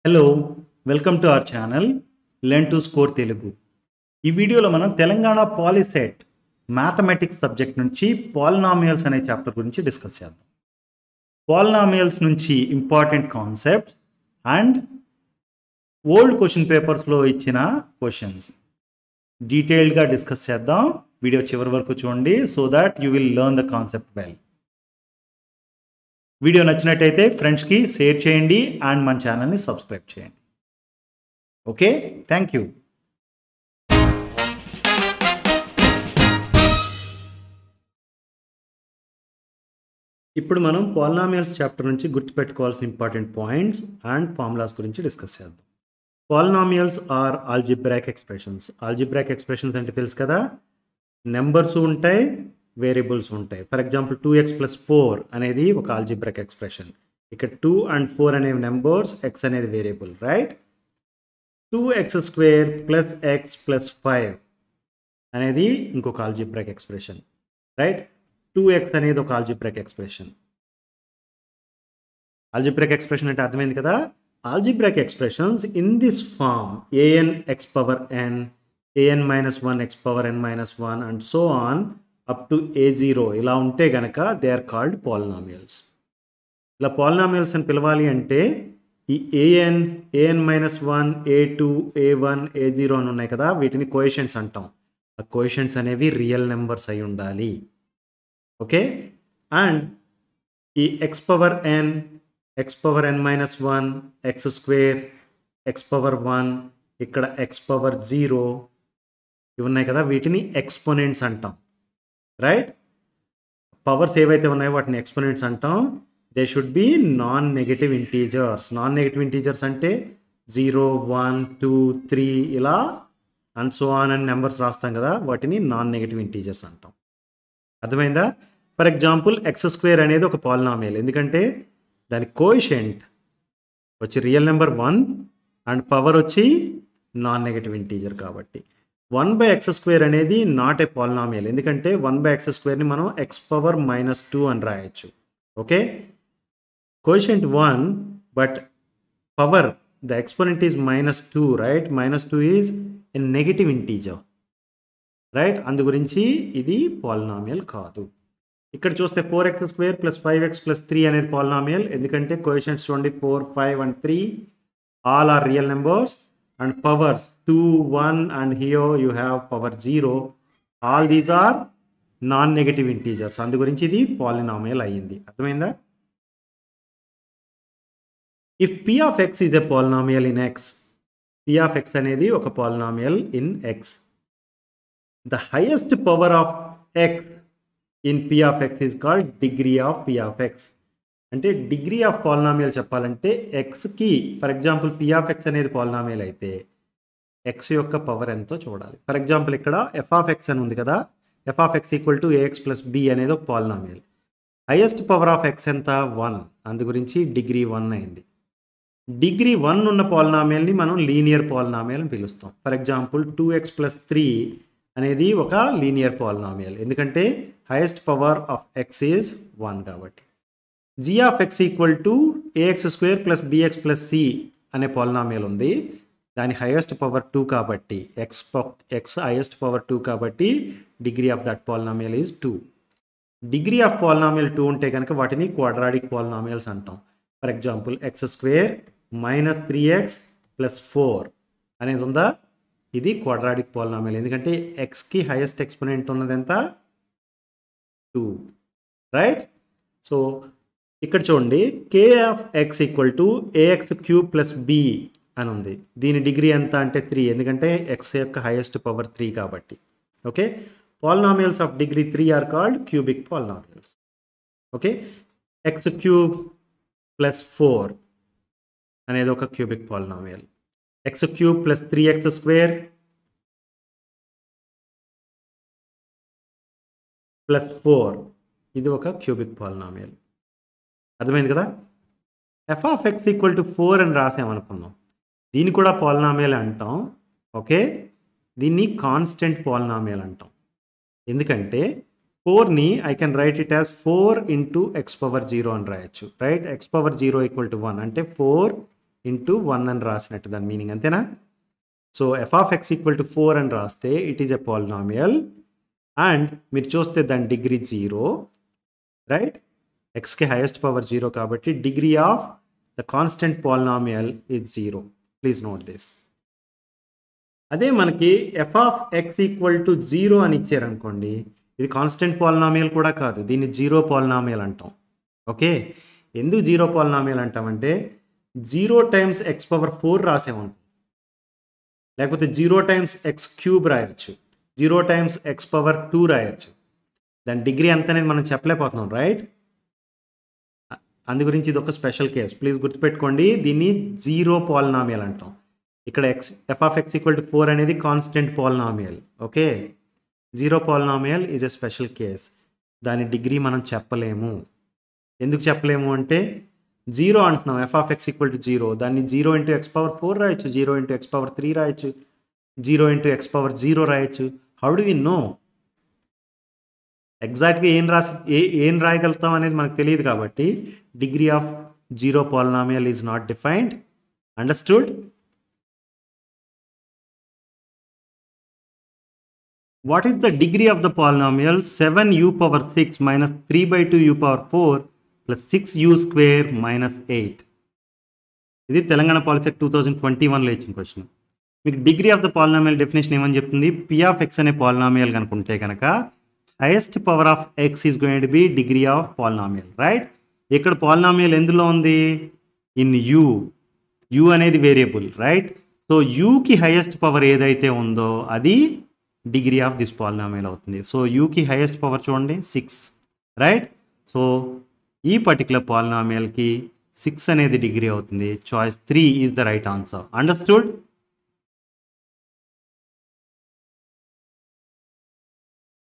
Hello welcome to our channel learn to score Telugu. ఈ వీడియోలో మనం తెలంగాణ పాలిసెట్ మ్యాథమెటిక్స్ సబ్జెక్ట్ నుంచి పాలినామియల్స్ అనే చాప్టర్ గురించి డిస్కస్ చేద్దాం. పాలినామియల్స్ నుంచి important concepts and old question పేపర్స్లో ఇచ్చిన క్వశ్చన్స్ డీటెయిల్డ్గా డిస్కస్ చేద్దాం. వీడియో చివరి వరకు చూడండి so that you will learn the concept well. Video నచ్చినట్టయితే ఫ్రెండ్స్కి షేర్ చేయండి అండ్ మన ఛానల్ని సబ్స్క్రైబ్ చేయండి. Okay, thank you. ఇప్పుడు మనం పాలినామియల్స్ చాప్టర్ నుంచి గుర్తుపెట్టుకోవాల్సిన ఇంపార్టెంట్ పాయింట్స్ అండ్ ఫార్ములాస్ గురించి డిస్కస్ చేద్దాం. Polynomials are algebraic expressions. Algebraic expressions అంటే తెలుసు కదా, నెంబర్స్ ఉంటాయి, వేరియబుల్స్ ఉంటాయి. ఫర్ ఎగ్జాంపుల్ 2x + 4 అనేది ఒక ఆల్జిబ్రాయిక్ ఎక్స్ప్రెషన్. ఇక్కడ 2 and 4 అనేవి నెంబర్స్, x అనేది వేరియబుల్, రైట్. 2x² + x + 5 అనేది ఇంకొక ఆల్జిబ్రాయిక్ ఎక్స్ప్రెషన్, రైట్. 2x అనేది ఒక ఆల్జిబ్రాయిక్ ఎక్స్ప్రెషన్. ఆల్జిబ్రాయిక్ ఎక్స్ప్రెషన్ అంటే అర్థమైంది కదా. Algebraic expressions in this form an x power n, an - 1 x power n - 1 and so on up to a0 ఇలా ఉంటే గనక దే ఆర్ కాల్డ్ పాలినామియల్స్. ఇలా polynomials అని పిలవాలి అంటే ఈ an - 1 a2 a1 a0 అని ఉన్నాయి కదా, వీటిని కోఎఫిషియెంట్స్ అంటాం. ఆ కోఎఫిషియెంట్స్ అనేవి రియల్ నెంబర్స్ అయి ఉండాలి. ఓకే, అండ్ ఈ x power n, x power n - 1, x² x power 1, ఇక్కడ x power 0 ఇవి ఉన్నాయి కదా, వీటిని ఎక్స్పోనెంట్స్ అంటాం, రైట్. పవర్స్ ఏవైతే ఉన్నాయో వాటిని ఎక్స్పోనెంట్స్ అంటాం. They should be non negative integers. Non negative integers అంటే 0 1 2 3 ఇలా అండ్ సో ఆన్ అని నెంబర్స్ రాస్తాం కదా, వాటిని నాన్ నెగటివ్ ఇంటీజర్స్ అంటాం. అర్థమైందా? ఫర్ ఎగ్జాంపుల్ x² అనేది ఒక పాలినామియల్, ఎందుకంటే దాని కోఎఫిషియెంట్ వచ్చి రియల్ నెంబర్ 1 అండ్ పవర్ వచ్చి నాన్ నెగటివ్ ఇంటీజర్ కాబట్టి. 1/x² అనేది నాట్ ఏ పాలినామియల్, ఎందుకంటే 1/x²ని మనం x power -2 అని రాయొచ్చు. Okay, coefficient 1 but power the exponent is -2, right. -2 is a negative integer, right. అందు గురించి ఇది పాలినామియల్ కాదు. ఇక్కడ చూస్తే 4x² + 5x + 3 అనేది పాలినామియల్, ఎందుకంటే కోఎఫిషియెంట్స్ చూడండి 4 5 and 3 all are real numbers and powers 2 1 and here you have power 0, all these are non-negative integers. అందు గురించి ఇది పాలినామియల్ అయ్యింది. అర్థమైందా? if p of x is a polynomial in x, p of x అనేది ఒక polynomial in x, the highest power of x in p of x is called degree of p of x. అంటే degree of polynomial చెప్పాలంటే ఎక్స్కి, for example p of x అనేది polynomial అయితే x యొక్క power ఎంతో చూడాలి. ఫర్ ఎగ్జాంపుల్ ఇక్కడ f of x అని ఉంది కదా, f of x = ax + b అనేది ఒక polynomial. Highest power of x ఎంత? 1. అందు గురించి డిగ్రీ 1 అయింది. డిగ్రీ 1 ఉన్న పాలినామియల్ని మనం లీనియర్ పాలినామియల్ అని పిలుస్తాం. ఫర్ ఎగ్జాంపుల్ 2x + 3 అనేది ఒక లీనియర్ పాలినామియల్, ఎందుకంటే highest power of x is 1 కాబట్టి. g of x = ax² + bx + c అనే పాలినామియల్ ఉంది, దాని హైయెస్ట్ పవర్ 2 కాబట్టి, x హైయెస్ట్ పవర్ 2 కాబట్టి degree of that polynomial is 2. Degree of polynomial 2 ఉంటే కనుక వాటిని క్వాడ్రాటిక్ పాలినామియల్స్ అంటాం. ఫర్ ఎగ్జాంపుల్ x² - 3x + 4 అనేది ఉందా, ఇది క్వాడ్రాటిక్ పాలినామియల్, ఎందుకంటే xకి హైయెస్ట్ ఎక్స్పోనెంట్ ఉన్నది ఎంత? 2, రైట్. సో ఇక్కడ చూడండి k of x = ax³ + b అని ఉంది. దీని డిగ్రీ ఎంత అంటే 3, ఎందుకంటే x యొక్క హైయెస్ట్ పవర్ 3 కాబట్టి. Okay, polynomials of degree 3 are called cubic polynomials. Okay, x³ + 4 అనేది ఒక క్యూబిక్ పాలినామియల్. x³ + 3x² + 4 ఇది ఒక క్యూబిక్ పాలినామియల్. అర్థమైంది కదా. f of x = 4 అని రాసామనుకున్నాం, దీన్ని కూడా పాలినామియల్ అంటాం. ఓకే, దీన్ని కాన్స్టెంట్ పాలినామియల్ అంటాం, ఎందుకంటే 4ని I can write it as 4 × x power 0 అని రాయొచ్చు, రైట్. x power 0 = 1 అంటే 4 ఇంటూ 1 అని రాసినట్టు దాని మీనింగ్ అంతేనా? So f of x equal to 4 అని రాస్తే it is a polynomial and మీరు చూస్తే దాని డిగ్రీ 0, రైట్? ఎక్స్కి హైయెస్ట్ పవర్ 0 కాబట్టి degree of the constant polynomial is 0. Please note this. అదే మనకి f of x equal to 0 అని ఇచ్చారనుకోండి, ఇది కాన్స్టెంట్ పాలినామియల్ కూడా కాదు, దీన్ని జీరో పాలినామియల్ అంటాం. ఓకే, ఎందుకు జీరో పాలినామియల్ అంటామంటే 0 టైమ్స్ ఎక్స్ పవర్ 4 రాసామనుకో, లేకపోతే 0 టైమ్స్ ఎక్స్ క్యూబ్ రాయొచ్చు, 0 టైమ్స్ ఎక్స్ పవర్ 2 రాయొచ్చు. దాని డిగ్రీ ఎంత అనేది మనం చెప్పలేకపోతున్నాం, రైట్? అందు గురించి ఇది ఒక స్పెషల్ కేస్, ప్లీజ్ గుర్తుపెట్టుకోండి. దీన్ని జీరో పాలినామియల్ అంటాం. ఇక్కడ F of x equal to 4 అనేది constant polynomial. Okay, zero polynomial is a special case. దాని డిగ్రీ మనం చెప్పలేము. ఎందుకు చెప్పలేము అంటే 0 అంటున్నాం, F of x equal to 0, దాన్ని 0 ఇంటూ ఎక్స్ పవర్ 4 రాయొచ్చు, 0 ఇంటూ ఎక్స్ పవర్ 3 రాయొచ్చు, 0 ఇంటూ ఎక్స్ పవర్ 0 రాయొచ్చు. హౌ డు వి నో ఎగ్జాక్ట్గా ఏం రాయగలుగుతాం అనేది మనకు తెలియదు. కాబట్టి degree of zero polynomial is not defined. Understood? What is the degree of the polynomial 7u power 6 minus 3/2u power 4 plus 6u square minus 8? ఇది Telangana POLYCET 2021లో ఇచ్చిన question. మీకు degree of the polynomial definition ఏమని చెప్తుంది? P of x అనే polynomial కనుకుంటే కనుక highest power of x is going to be degree of polynomial, right? ఇక్కడ polynomial ఎందులో ఉంది? ఇన్ యు అనేది వేరియబుల్, రైట్? సో యూకి హైయెస్ట్ పవర్ ఏదైతే ఉందో అది డిగ్రీ ఆఫ్ దిస్ పాలినామియల్ అవుతుంది. సో యూకి హైయెస్ట్ పవర్ చూడండి 6, రైట్? సో ఈ పర్టికులర్ పాలినామియల్కి 6 అనేది డిగ్రీ అవుతుంది. Choice 3 is the right answer. Understood?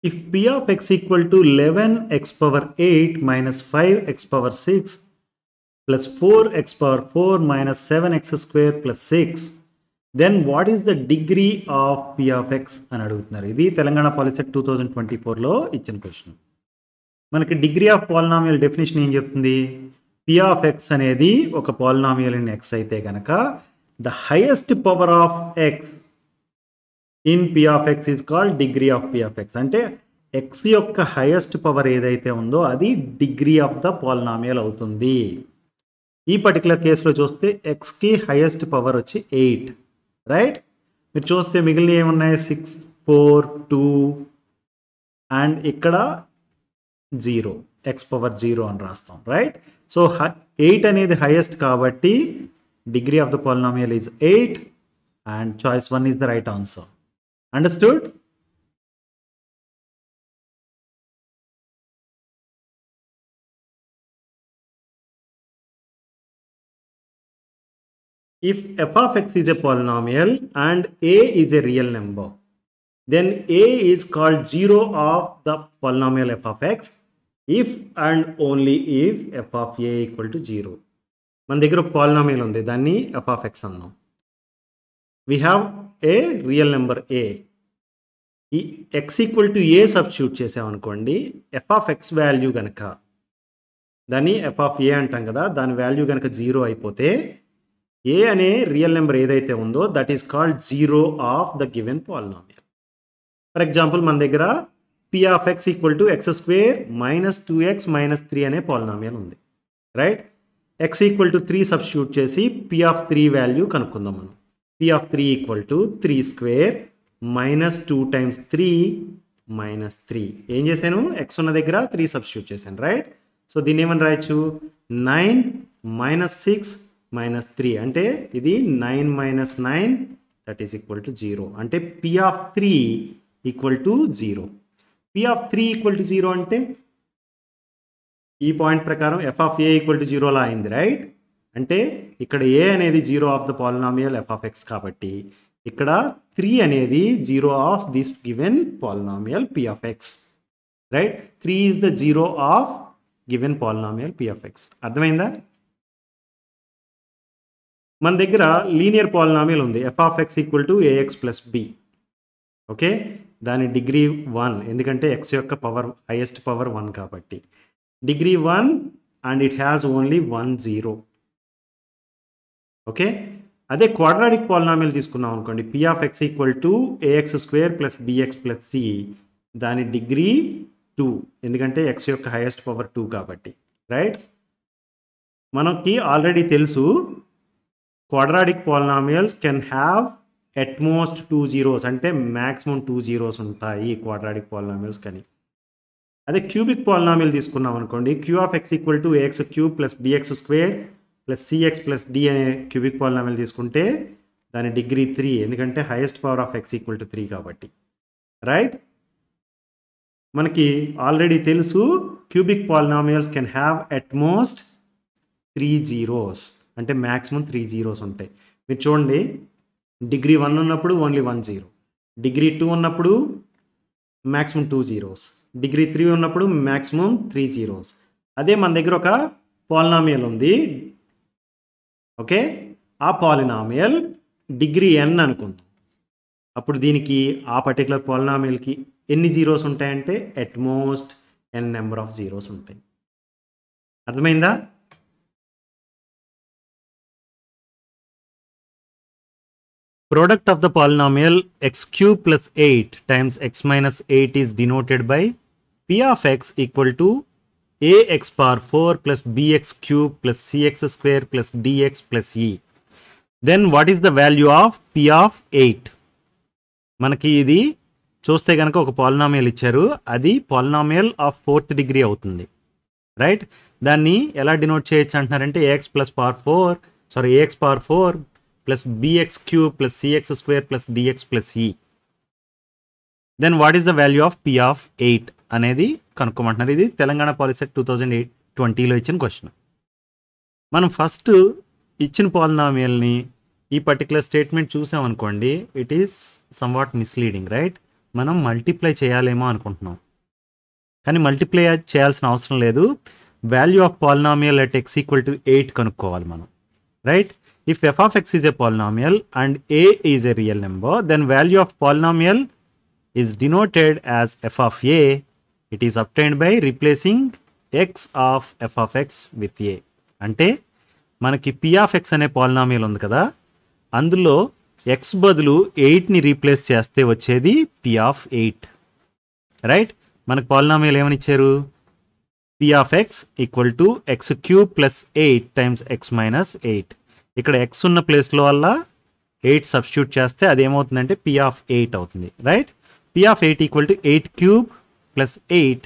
If p of x equal to 11x power 8 minus 5x power 6 plus 4x power 4 minus 7x square plus 6, then what is the degree of p of x అని అడుగుతున్నారు. ఇది Telangana POLYCET 2024లో ఇచ్చిన question. మనకి degree of polynomial definition ఏం చెప్తుంది? p of x అనేది ఒక polynomial in x అయితే కనుక the highest power of x in p of x is called degree of p of x. అంటే x యొక్క హైయెస్ట్ పవర్ ఏదైతే ఉందో అది డిగ్రీ ఆఫ్ ద పాలినామియల్ అవుతుంది. ఈ పర్టికులర్ కేసులో చూస్తే xకి హైయెస్ట్ పవర్ వచ్చి 8, రైట్? మీరు చూస్తే మిగిలిన ఏమున్నాయి? 6, 4, 2 అండ్ ఇక్కడ 0, ఎక్స్ పవర్ 0 అని రాస్తాం, రైట్? సో 8 అనేది హైయెస్ట్ కాబట్టి degree of the polynomial is 8 and choice 1 is the right answer. Understood? If f of x is a polynomial and a is a real number, then a is called 0 of the polynomial f of x if and only if f of a equal to 0. మన దగ్గర ఒక polynomial ఉంది, దాన్ని f of x అన్నాం. We have a real number a. ఈ x equal to a substitute చేసామనుకోండి, f of x value కనుక దాన్ని f of a అంటాం కదా, దాని వాల్యూ కనుక 0 అయిపోతే ఏ అనే రియల్ నెంబర్ ఏదైతే ఉందో that is called 0 of the given polynomial. For example మన దగ్గర p of x equal to x square minus 2x minus 3 అనే పాలినామియల్ ఉంది, right? x equal to 3 substitute చేసి p ఆఫ్ 3 వాల్యూ కనుక్కుందాం మనం. p of 3 equal to 3 square minus 2 times 3 minus 3. ఏం చేశాను? x ఉన్న దగ్గర 3 సబ్స్టిట్యూట్ చేశాను, రైట్? సో దీన్ని ఏమని రాయొచ్చు? 9 మైనస్ 6 మైనస్ 3 అంటే ఇది 9 minus 9 that is equal to 0. అంటే p of 3 equal to 0. p of 3 equal to 0 అంటే ఈ పాయింట్ ప్రకారం f of a equal to 0 లా అయింది, రైట్? అంటే ఇక్కడ a అనేది 0 of the polynomial f of x కాబట్టి ఇక్కడ 3 అనేది 0 of this given polynomial p of x, right? 3 is the 0 of given polynomial p of x. అర్థమైందా? మన దగ్గర లీనియర్ పాలినామియల్ ఉంది f of x equal to ax plus b. Okay, దాని degree 1 ఎందుకంటే x యొక్క పవర్ హైయెస్ట్ పవర్ 1 కాబట్టి degree 1 and it has only 1 0. Okay, అదే quadratic polynomial తీసుకున్నాం అనుకోండి, p of x equal to ax square plus bx plus c, దాని degree 2, ఎందుకంటే x యొక్క హైయెస్ట్ పవర్ 2 కాబట్టి, రైట్. మనకి ఆల్రెడీ తెలుసు quadratic polynomials can have at most 2 zeros, అంటే మ్యాక్సిమం 2 జీరోస్ ఉంటాయి క్వాడ్రాటిక్ పాలినామియల్స్ కానీ. అదే క్యూబిక్ పాలినామియల్ తీసుకున్నాం అనుకోండి, q of x equal to ax cube plus bx square plus cx plus d అనే క్యూబిక్ పాలినామియల్ తీసుకుంటే దాని డిగ్రీ 3, ఎందుకంటే highest power of x equal to 3 కాబట్టి, రైట్. మనకి ఆల్రెడీ తెలుసు cubic polynomials can have at most 3 zeros, అంటే maximum 3 zeros ఉంటాయి. మీరు చూడండి, డిగ్రీ 1 ఉన్నప్పుడు ఓన్లీ 1 జీరో, డిగ్రీ 2 ఉన్నప్పుడు మ్యాక్సిమం 2 జీరోస్, డిగ్రీ 3 ఉన్నప్పుడు మ్యాక్సిమం 3 జీరోస్. అదే మన దగ్గర ఒక పాలినామియల్ ఉంది, ఓకే, ఆ పాలినామియల్ డిగ్రీ n అనుకుందాం. అప్పుడు దీనికి ఆ పర్టికులర్ పాలినామియల్కి ఎన్ని జీరోస్ ఉంటాయంటే at most n number of zeros ఉంటాయి. అర్థమైందా? Product of the polynomial x cube plus 8 times x minus 8 is denoted by p of x equal to ax power 4 plus bx cube plus cx square plus dx plus e. Then what is the value of p of 8? మనకి ఇది చూస్తే కనుక ఒక polynomial ఇచ్చారు, అది polynomial of 4th degree అవుతుంది, right. దాన్ని ఎలా డినోట్ చేయొచ్చు అంటున్నారంటే ax power 4 plus bx cube plus cx square plus dx plus e. Then what is the value of p of 8 అనేది కనుక్కోమంటున్నారు. ఇది తెలంగాణ పాలిసెట్ 2020లో ఇచ్చిన క్వశ్చన్. మనం ఫస్ట్ ఇచ్చిన పాలినామియల్ని ఈ పర్టికులర్ స్టేట్మెంట్ చూసామనుకోండి, it is somewhat misleading, right. మనం మల్టిప్లై చేయాలేమో అనుకుంటున్నాం, కానీ మల్టిప్లై చేయాల్సిన అవసరం లేదు. Value of polynomial at x equal to 8 కనుక్కోవాలి మనం, right. If f of x is a polynomial and a is a real number, then value of polynomial is denoted as f of a. It is obtained by replacing x of f of x with a. అంటే మనకి p of x అనే polynomial ఉంది కదా, అందులో x బదులు 8ని replace చేస్తే వచ్చేది p of 8, right. మనకు పాలినామియల్ ఏమని ఇచ్చారు, p of x equal to x cube plus 8 times x minus 8. ఇక్కడ x ఉన్న ప్లేస్లో వల్ల 8 సబ్స్టిట్యూట్ చేస్తే అదేమవుతుందంటే p ఆఫ్ 8 అవుతుంది, right. p of 8 equal to 8 cube plus 8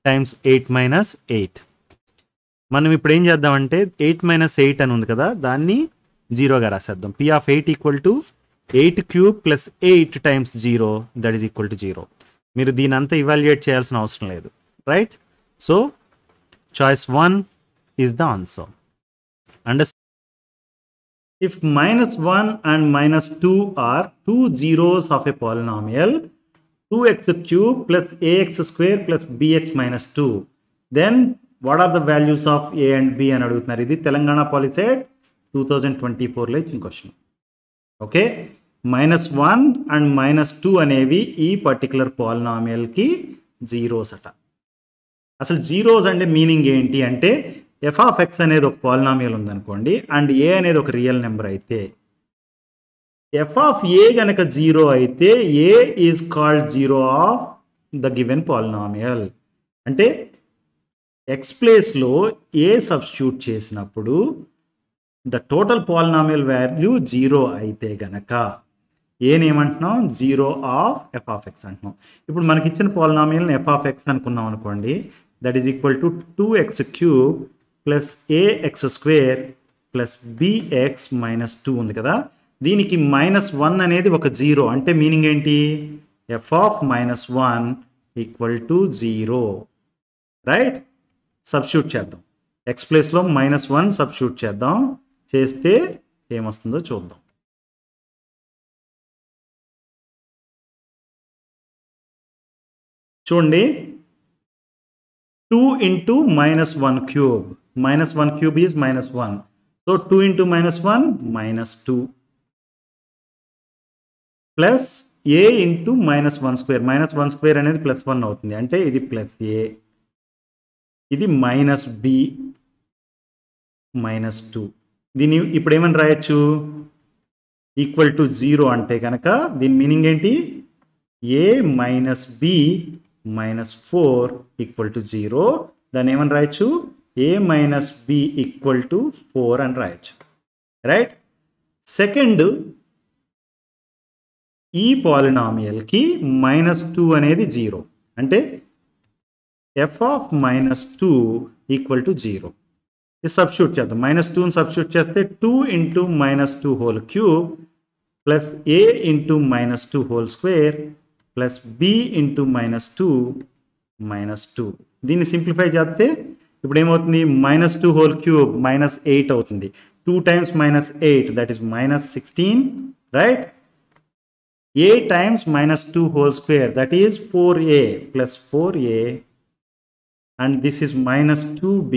times 8 minus 8. మనం ఇప్పుడు ఏం చేద్దామంటే 8 మైనస్ 8 అని ఉంది కదా, దాన్ని జీరోగా రాసేద్దాం. p of 8 equal to 8 cube plus 8 times 0, that is equal to 0. మీరు దీని అంతా ఇవాల్యుయేట్ చేయాల్సిన అవసరం లేదు, right. So choice 1 is the answer. Understand? If minus 1 and minus 2 are two zeros of a polynomial, 2x cube plus ax square plus bx minus 2, then what are the values of a and b అని అడుగుతున్నారు. ఇది Telangana POLYCET 2024లో ఇచ్చిన question, okay. -1 and -2 అనేవి ఈ particular పాలినామియల్కి zeros అట. అసలు zeros అంటే meaning ఏంటి అంటే, ఎఫ్ ఆఫ్ ఎక్స్ అనేది ఒక పాలినామియల్ ఉందనుకోండి, అండ్ ఏ అనేది ఒక రియల్ నెంబర్ అయితే, ఎఫ్ ఆఫ్ ఏ గనక జీరో అయితే a is called zero of the given polynomial. అంటే ఎక్స్ ప్లేస్లో ఏ సబ్స్టిట్యూట్ చేసినప్పుడు the total polynomial value zero అయితే గనక ఏనేమంటున్నాం, zero of f of x అంటున్నాం. ఇప్పుడు మనకి ఇచ్చిన పాలినామియల్ని ఎఫ్ ఆఫ్ ఎక్స్ అనుకున్నాం అనుకోండి, that is equal to 2x cube plus ax square plus bx minus 2 ఉంది కదా, దీనికి -1 అనేది ఒక జీరో, అంటే మీనింగ్ ఏంటి, F of -1 equal to 0, right. Substitute చేద్దాం, ఎక్స్ ప్లేస్లో -1 సబ్స్టిట్యూట్ చేద్దాం, చేస్తే ఏమొస్తుందో చూద్దాం. చూడండి, 2 into -1 cube, -1 cube is -1, so 2 into -1 -2 plus a into -1 square, -1 square అనేది +1 అవుతుంది, అంటే ఇది ప్లస్ a, ఇది -b -2, దీన్ని ఇప్పుడు ఏమని రాయొచ్చు, ఈక్వల్ టు 0 అంటే కనుక దీని మీనింగ్ ఏంటి, a minus b minus 4 equal to 0. దాన్ని ఏమని రాయొచ్చు, a minus b equal to 4 అని రాయొచ్చు, రైట్. సెకండ్, ఈ పాలినామియల్కి -2 అనేది 0 అంటే f ఆఫ్ -2 ఈక్వల్ టు 0. ఇది సబ్స్టిట్యూట్ చేద్దాం, -2ని సబ్స్టిట్యూట్ చేస్తే 2 into -2 whole cube plus a into -2 whole square plus b into -2 -2. దీన్ని సింప్లిఫై చేస్తే ఇప్పుడు ఏమవుతుంది, -2 హోల్ క్యూబ్ -8 అవుతుంది. 2 times -8 that is -16, right. a times -2 whole square that is 4a plus 4a, and this is -2b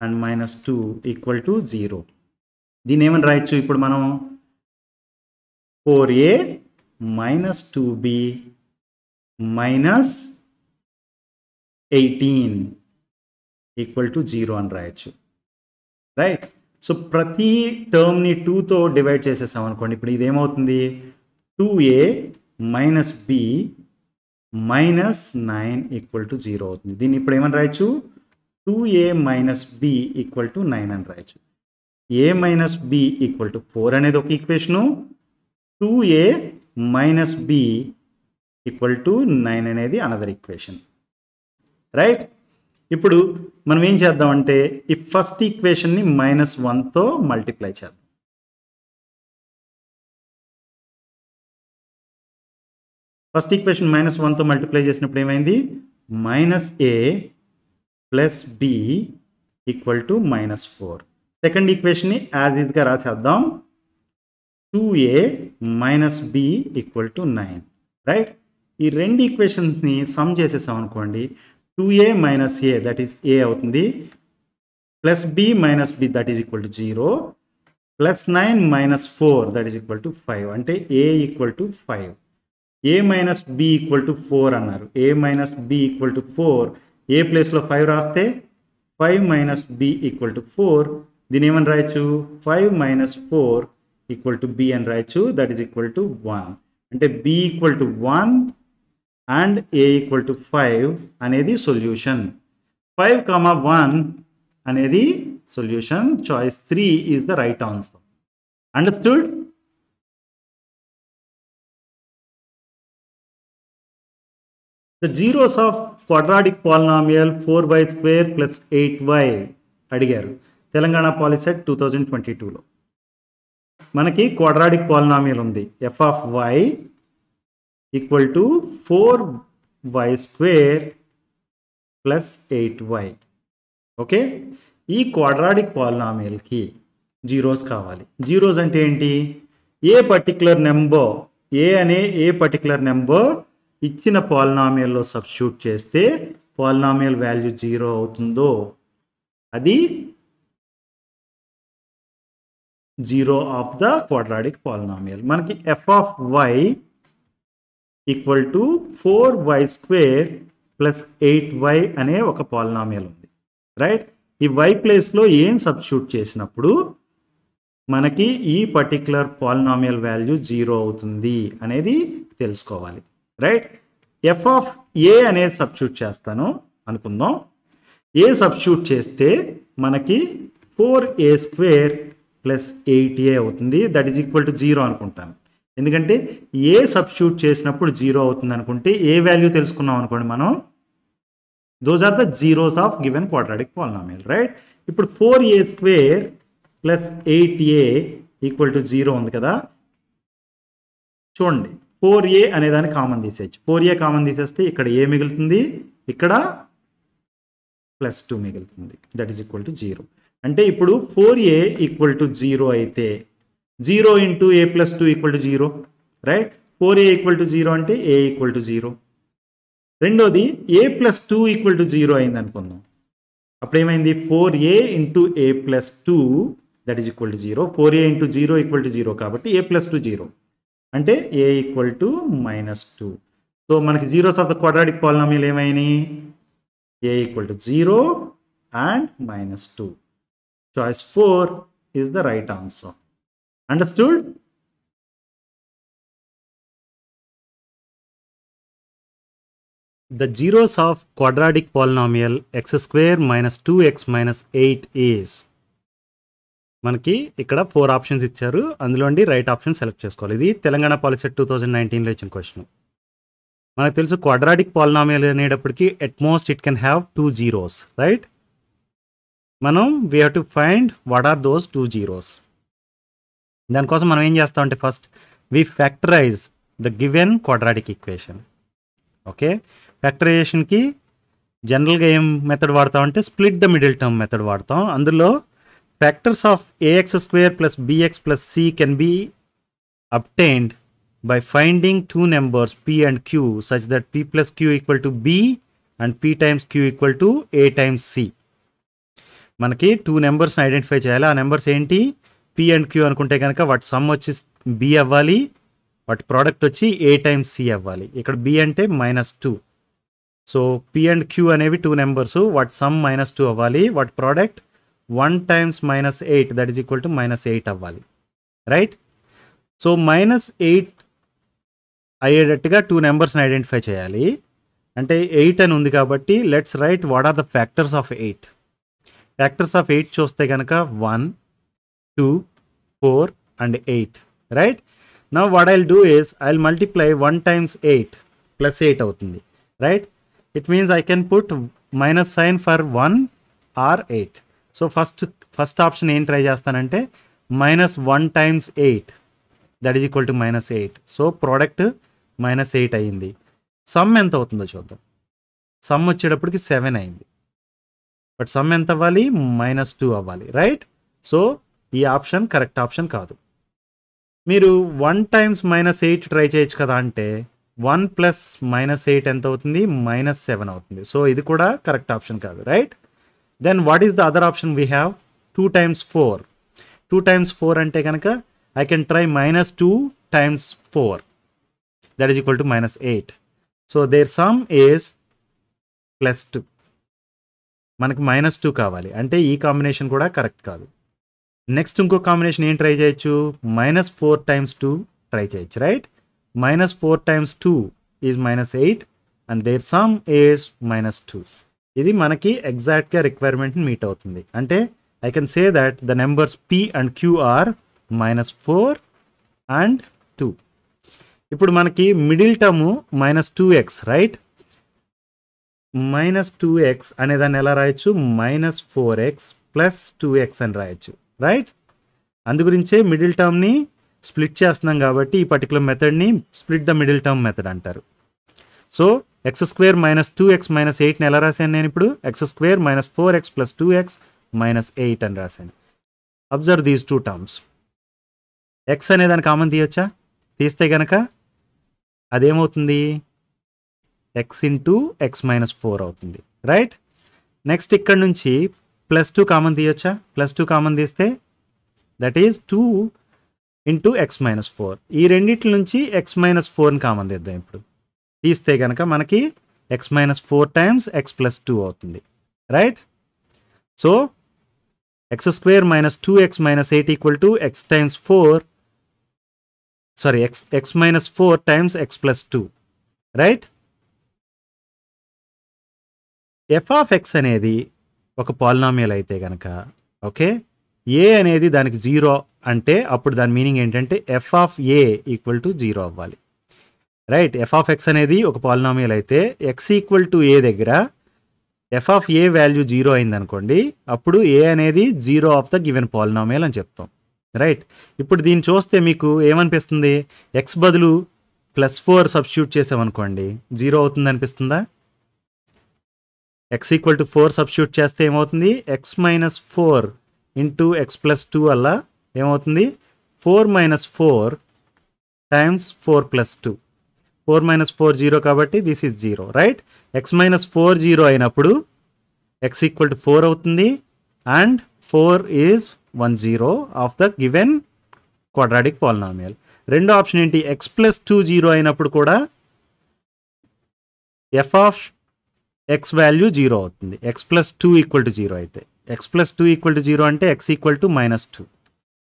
and -2 equal to 0. దీన్ని ఏమని రాయొచ్చు ఇప్పుడు మనం, 4a minus 2b minus 18 equal to 0 అని రాయొచ్చు, రైట్. సో ప్రతి టర్మ్ని 2తో డివైడ్ చేసేసాం అనుకోండి, ఇప్పుడు ఇది ఏమవుతుంది, 2a minus b minus 9 equal to 0 అవుతుంది. దీన్ని ఇప్పుడు ఏమని రాయొచ్చు, 2a minus b equal to 9 అని రాయొచ్చు. a minus b equal to 4 అనేది ఒక equation, 2a minus b equal to 9 అనేది అనదర్ ఈక్వేషన్, రైట్. ఇప్పుడు మనం ఏం చేద్దామంటే ఈ ఫస్ట్ ఈక్వేషన్ని -1తో మల్టిప్లై చేద్దాం. ఫస్ట్ ఈక్వేషన్ -1తో మల్టిప్లై చేసినప్పుడు ఏమైంది, -a plus b equal to -4. Second ఈక్వేషన్ని యాజ్ ఈజ్గా రాసేద్దాం, 2a minus b equal to 9, right. ఈ రెండు ఈక్వేషన్స్ని సమ్ చేసేసాం అనుకోండి, 2a minus a that is a అవుతుంది, plus b minus b that is equal to 0, plus 9 minus 4 that is equal to 5 అంటే a equal to 5. a minus b equal to 4 అన్నారు, a minus b equal to 4, a ప్లేస్లో 5 రాస్తే 5 minus b equal to 4, దీని ఏమని రాయొచ్చు, 5 minus 4 equal to b అని రాయొచ్చు, that is equal to 1 అంటే b equal to 1 and a equal to 5 అనేది సొల్యూషన్. 5, 1 అనేది solution. Choice 3 is the right answer. Understood? The zeros of quadratic polynomial 4y square plus 8y అడిగారు Telangana POLYCET 2022లో. మనకి quadratic polynomial ఉంది, f of y equal to 4y square plus 8y. Okay, ఈ quadratic పాలినామియల్కి zeros కావాలి. Zeros అంటే ఏంటి, ఏ particular number, ఏ particular number ఇచ్చిన పాలినామియల్లో substitute చేస్తే polynomial value 0 అవుతుందో అది zero of the quadratic polynomial. మనకి f of y equal to 4y square plus 8y అనే ఒక పాలినామియల్ ఉంది, రైట్. ఈ y ప్లేస్లో ఏం సబ్స్టిట్యూట్ చేసినప్పుడు మనకి ఈ పర్టికులర్ పాలినామియల్ వాల్యూ 0 అవుతుంది అనేది తెలుసుకోవాలి, రైట్. f ఆఫ్ a అనేది సబ్స్టిట్యూట్ చేస్తాను అనుకుందాం. a సబ్స్టిట్యూట్ చేస్తే మనకి 4a స్క్వేర్ ప్లస్ 8a అవుతుంది, దట్ ఈజ్ ఈక్వల్ టు 0 అనుకుంటాను. ఎందుకంటే ఏ సబ్స్టిట్యూట్ చేసినప్పుడు 0 అవుతుంది అనుకుంటే ఏ వాల్యూ తెలుసుకున్నాం అనుకోండి మనం, those are the zeros of given quadratic polynomial, right. ఇప్పుడు 4a square plus 8a equal to 0 ఉంది కదా, చూడండి 4a అనేదాన్ని కామన్ తీసేయచ్చు. 4a కామన్ తీసేస్తే ఇక్కడ a మిగులుతుంది, ఇక్కడ +2 మిగులుతుంది, దట్ ఈజ్ ఈక్వల్ టు 0. అంటే ఇప్పుడు 4a ఈక్వల్ టు 0 అయితే 0 into a plus 2 equal to 0, right. 4a equal to 0 అంటే a ఈక్వల్ టు 0. రెండోది a ప్లస్ 2 ఈక్వల్ టు 0 అయింది అనుకుందాం, అప్పుడు ఏమైంది, 4a into a plus 2 that is equal to 0. 4a into 0 equal to 0 కాబట్టి a plus 2 0 అంటే a equal to -2. So మనకి zeros of the quadratic polynomial ఏమైనాయి, a equal to 0 and -2. Choice 4 is the right answer. Understood? The zeros of quadratic polynomial x square minus 2x minus 8 is మనకి ఇక్కడ 4 options ఇచ్చారు. అందులోండి right option select చేసుకోవాలి. ఇది Telangana POLYCET 2019లో ఇచ్చిన question. మనకు తెలుసు quadratic polynomial అనేటప్పటికి at most it can have 2 zeros, right? మనం we have to find what are those 2 zeros. దానికోసం మనం ఏం చేస్తామంటే first we factorize the given quadratic equation. Okay, ఫ్యాక్టరైజేషన్కి జనరల్గా ఏం మెథడ్ వాడతామంటే split the middle term method వాడతాం. అందులో factors of ax square plus bx plus c can be obtained by finding two numbers p and q such that p plus q equal to b and p times q equal to a times c. మనకి 2 నెంబర్స్ని identify చేయాలి. ఆ numbers ఏంటి? p and q అనుకుంటే కనుక వాటి some వచ్చి b అవ్వాలి, వాటి ప్రోడక్ట్ వచ్చి a టైమ్స్ c అవ్వాలి. ఇక్కడ b అంటే -2. సో p అండ్ q అనేవి 2 నెంబర్స్, వాటి సమ్ -2 అవ్వాలి, వాటి product 1 times -8 that is equal to -8 అవ్వాలి, రైట్? సో -8 అయ్యేటట్టుగా 2 నెంబర్స్ని ఐడెంటిఫై చేయాలి. అంటే 8 అని ఉంది కాబట్టి let's write what are the factors of 8. Factors of 8 చూస్తే కనుక 1, 2, 4 and 8, right? Now what I'll do is I'll multiply 1 times 8 plus 8 అవుతుంది, right? It means I can put minus sign for 1 or 8. So first option ఏం try చేస్తానంటే -1 times 8 that is equal to -8. So product -8 అయ్యింది. Some ఎంత అవుతుందో చూద్దాం. Some వచ్చేటప్పటికి 7 అయింది, but some ఎంత అవ్వాలి? -2 అవ్వాలి, రైట్? సో ఈ ఆప్షన్ కరెక్ట్ ఆప్షన్ కాదు. మీరు 1 times -8 ట్రై చేయొచ్చు కదా అంటే 1 plus -8 ఎంత అవుతుంది? -7 అవుతుంది. సో ఇది కూడా కరెక్ట్ ఆప్షన్ కాదు, right? Then what is the other option we have? 2 times 4. 2 times 4 అంటే కనుక I can try -2 times 4. That is equal to -8. So their sum is +2. మనకి -2 కావాలి అంటే ఈ కాంబినేషన్ కూడా కరెక్ట్ కాదు. నెక్స్ట్ ఇంకో కాంబినేషన్ ఏం ట్రై చేయొచ్చు? -4 times 2 ట్రై చేయొచ్చు, right? -4 times 2 is -8 and their sum is -2. ఇది మనకి ఎగ్జాక్ట్గా రిక్వైర్మెంట్ని మీట్ అవుతుంది. అంటే I can say that the numbers p and q are -4 and 2. ఇప్పుడు మనకి middle term -2x, right? -2x అనేదాన్ని ఎలా రాయొచ్చు? -4x + 2x అని రాయొచ్చు, రైట్? అందు గురించే మిడిల్ టర్మ్ని స్ప్లిట్ చేస్తున్నాం కాబట్టి ఈ పర్టికులర్ మెథడ్ని split the middle term method అంటారు. సో x² - 2x - 8ని ఎలా రాశాను నేను ఇప్పుడు? x² - 4x + 2x - 8 అని రాశాను. Observe these 2 terms. x అనేదాన్ని కామన్ తీయొచ్చా? తీస్తే కనుక అదేమవుతుంది? x × x - 4 అవుతుంది, రైట్? నెక్స్ట్ ఇక్కడ నుంచి +2 కామన్ తీయొచ్చా? +2 కామన్ తీస్తే దట్ ఈజ్ 2 × x - 4. ఈ రెండిట్ల నుంచి x - 4ని కామన్ తీద్దాం. ఇప్పుడు తీస్తే కనుక మనకి x - 4 times x + 2 అవుతుంది, right? So x² - 2x - 8 equal to x times 4, sorry x - 4 times x + 2, right? f of x అనేది ఒక పాలినామియల్ అయితే కనుక ఓకే, a అనేది దానికి 0 అంటే అప్పుడు దాని మీనింగ్ ఏంటంటే f of a equal to 0 అవ్వాలి, రైట్? f of x అనేది ఒక పాలినామియల్ అయితే x ఈక్వల్ టు a దగ్గర f of a వాల్యూ 0 అయింది అనుకోండి, అప్పుడు a అనేది 0 ఆఫ్ ద గివెన్ పాలినామియల్ అని చెప్తాం, రైట్? ఇప్పుడు దీన్ని చూస్తే మీకు ఏమనిపిస్తుంది? x బదులు +4 సబ్స్టిట్యూట్ చేసామనుకోండి 0 అవుతుంది అనిపిస్తుందా? x ఈక్వల్ టు 4 సబ్స్టిట్యూట్ చేస్తే ఏమవుతుంది? x - 4 × x + 2 వల్ల ఏమవుతుంది? 4 - 4 times 4 + 2. 4 - 4 0 కాబట్టి దిస్ ఈజ్ 0, రైట్? x - 4 0 అయినప్పుడు x ఈక్వల్ టు 4 అవుతుంది and 4 is 1 0 of the given quadratic polynomial. రెండో ఆప్షన్ ఏంటి? x + 2 0 అయినప్పుడు కూడా f ఆఫ్ x వాల్యూ 0 అవుతుంది. x + 2 = 0 అయితే x + 2 = 0 అంటే x ఈక్వల్ టు -2,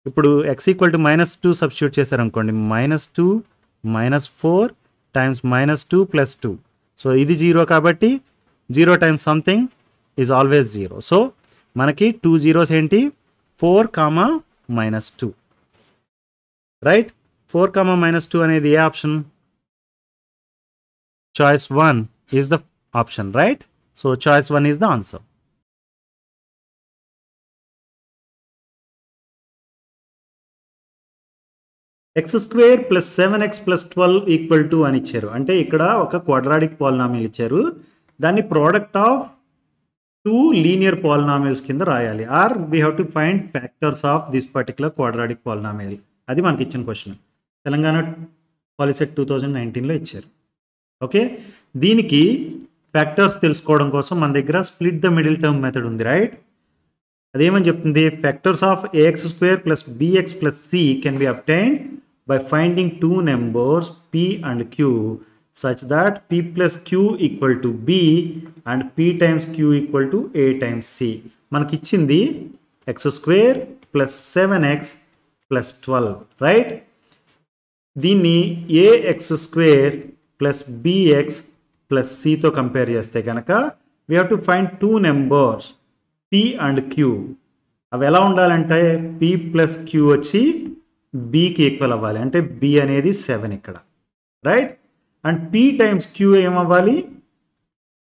ఇప్పుడు x ఈక్వల్ టు -2 సబ్స్టిట్యూట్ చేశారనుకోండి, -2 -4 టైమ్స్ -2 + 2. సో ఇది 0 కాబట్టి 0 times something is always 0. So మనకి 2 zeros ఏంటి, 4, -2, రైట్. 4, -2 అనేది ఏ option? Choice 1 is the option, right. So choice 1 is the answer. x² + 7x + 12 equal to అని ఇచ్చారు. అంటే ఇక్కడ ఒక క్వాడ్రాటిక్ పాలినామియల్ ఇచ్చారు, దాన్ని ప్రోడక్ట్ ఆఫ్ 2 లీనియర్ పాలినామియల్స్ కింద రాయాలి. Or we have to find factors of this particular quadratic polynomial. అది మనకి ఇచ్చిన క్వశ్చన్, తెలంగాణ పాలిసెట్ 2019లో ఇచ్చారు. ఓకే, దీనికి ఫ్యాక్టర్స్ తెలుసుకోవడం కోసం మన దగ్గర split the middle term method ఉంది, రైట్. అదేమని చెప్తుంది, factors of ax² + bx + c can be obtained by finding two numbers p and q such that p plus q equal to b and p times q equal to a times c. మనకి ఇచ్చింది x² + 7x + 12, right. దీన్ని ax² + bx + c తో compare చేస్తే కనుక we have to find two numbers p and q. అవి ఎలా ఉండాలంటే p + q వచ్చి bకి ఈక్వల్ అవ్వాలి, అంటే b అనేది 7 ఇక్కడ, right. And p times q ఏమవ్వాలి,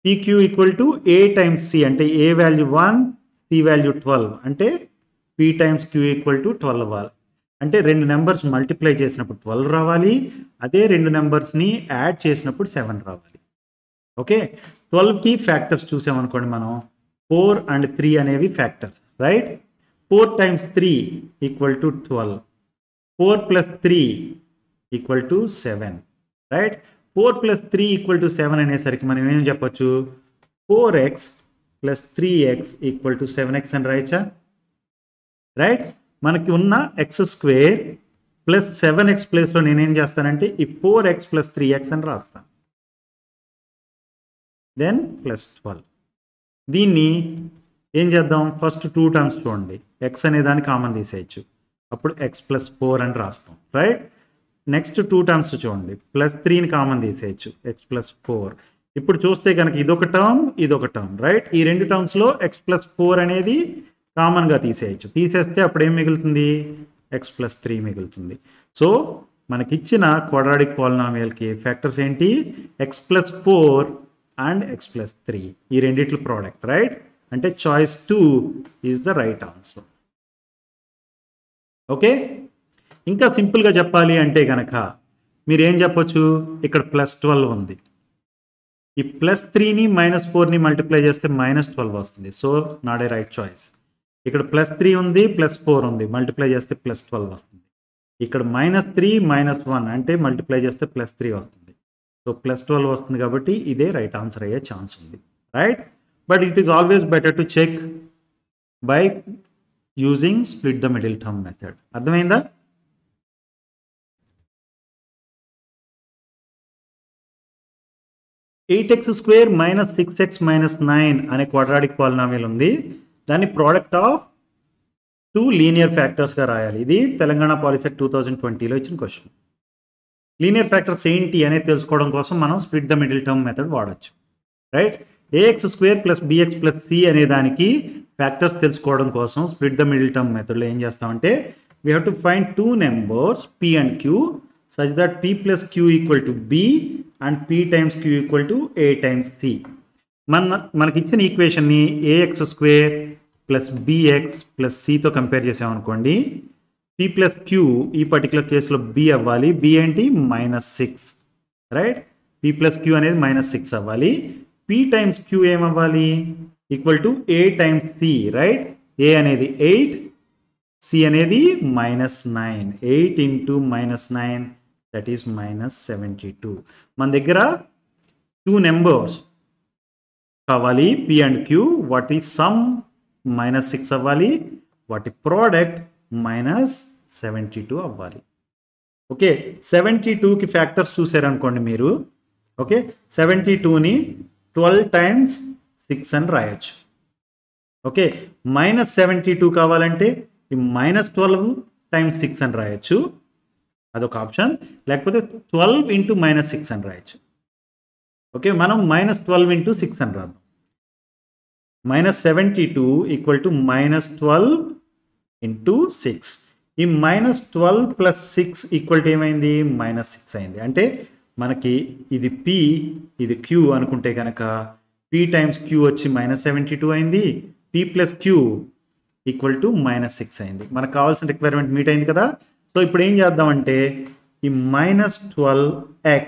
pq equal to a times c, అంటే a వాల్యూ 1, c వాల్యూ 12, అంటే p times q equal to 12 అవ్వాలి. అంటే రెండు నెంబర్స్ మల్టిప్లై చేసినప్పుడు 12 రావాలి, అదే రెండు నెంబర్స్ని యాడ్ చేసినప్పుడు 7 రావాలి. ఓకే, 12కి ఫ్యాక్టర్స్ చూసామనుకోండి మనం, 4 and 3 అనేవి factors, right. 4 times 3 equal to 12, 4 + 3 equal to 7, right. 4 + 3 equal to 7 అనేసరికి మనం ఏం చెప్పొచ్చు, 4x + 3x equal to 7x అని రాయచ్చా, రైట్. మనకి ఉన్న x² + 7x ప్లేస్లో నేనేం చేస్తానంటే ఈ 4x + 3x అని రాస్తాను, దెన్ +12. దీన్ని ఏం చేద్దాం, ఫస్ట్ 2 టర్మ్స్ చూడండి, x అనే దాన్ని కామన్ తీసేయచ్చు, అప్పుడు x + 4 అని రాస్తాం, రైట్. నెక్స్ట్ 2 టర్మ్స్ చూడండి, +3ని కామన్ తీసేయచ్చు, x + 4. ఇప్పుడు చూస్తే కనుక ఇదొక టర్మ్, ఇదొక టర్మ్, రైట్. ఈ రెండు టర్మ్స్లో x + 4 అనేది కామన్గా తీసేయచ్చు. తీసేస్తే అప్పుడు ఏం మిగులుతుంది, x + 3 మిగులుతుంది. సో మనకిచ్చిన క్వాడ్రాటిక్ పాలినామియల్కి ఫ్యాక్టర్స్ ఏంటి, x + 4 అండ్ x + 3, ఈ రెండిట్ల ప్రోడక్ట్, రైట్. అంటే choice 2 is the right answer. Okay, ఇంకా సింపుల్గా చెప్పాలి అంటే కనుక మీరు ఏం చెప్పొచ్చు, ఇక్కడ +12 ఉంది, ఈ +3ని -4ని మల్టిప్లై చేస్తే -12 వస్తుంది, so not a right choice. ఇక్కడ +3 ఉంది, +4 ఉంది, మల్టిప్లై చేస్తే +12 వస్తుంది. ఇక్కడ -3 -1 అంటే మల్టిప్లై చేస్తే +3 వస్తుంది, సో +12 వస్తుంది, కాబట్టి ఇదే రైట్ ఆన్సర్ అయ్యే ఛాన్స్ ఉంది, right. But it is always better to check by using split the middle term method. అర్థమైందా? (8x² - 6x - 9) అనే క్వాడ్రాటిక్ పాలినామియల్ ఉంది, దాన్ని ప్రోడక్ట్ ఆఫ్ 2 లీనియర్ ఫ్యాక్టర్స్గా రాయాలి. ఇది తెలంగాణ పాలిసెట్ 2020లో ఇచ్చిన క్వశ్చన్. లీనియర్ ఫ్యాక్టర్స్ ఏంటి అనేది తెలుసుకోవడం కోసం మనం split the middle term method వాడచ్చు, రైట్. ax² + bx + c అనే దానికి ఫ్యాక్టర్స్ తెలుసుకోవడం కోసం స్ప్లిట్ ద మిడిల్ టర్మ్ మెథడ్లో ఏం చేస్తామంటే we have to find 2 numbers p and q such that p + q equal to b and p times q equal to a times c. మనకి ఇచ్చిన ఈక్వేషన్ని ax² + bx + c తో compare చేసామనుకోండి, p + q ఈ particular కేసులో b అవ్వాలి, b ఏంటి -6, right. p + q అనేది -6 అవ్వాలి, p times q ఏమవ్వాలి, equal to a times c, right. a అనేది 8, c అనేది -9, 8 × -9 దట్ ఈస్ -72. మన దగ్గర 2 numbers కావాలి, p and q, వాటి సమ్ -6 అవ్వాలి, వాటి ప్రోడక్ట్ -72 అవ్వాలి. ఓకే, 72కి ఫ్యాక్టర్స్ చూసారనుకోండి మీరు, ఓకే, 72ని 12 times 6 అని రాయొచ్చు. ఓకే, -72 కావాలంటే ఈ -12 టైమ్స్ 6 అని రాయొచ్చు, అదొక ఆప్షన్. లేకపోతే 12 ఇంటూ -6 అని రాయొచ్చు. ఓకే, మనం -12 ఇంటూ 6 అని రాద్దాం. -72 ఈక్వల్ టు -12 ఇంటూ 6. ఈ -12 ప్లస్ 6 ఈక్వల్ టు ఏమైంది? -6 అయింది. అంటే మనకి ఇది P, ఇది Q అనుకుంటే కనుక P టైమ్స్ Q వచ్చి -72 అయింది, P plus Q equal to -6 అయింది. మనకు కావాల్సిన రిక్వైర్మెంట్ మీట్ అయింది కదా. సో ఇప్పుడు ఏం చేద్దామంటే ఈ -12x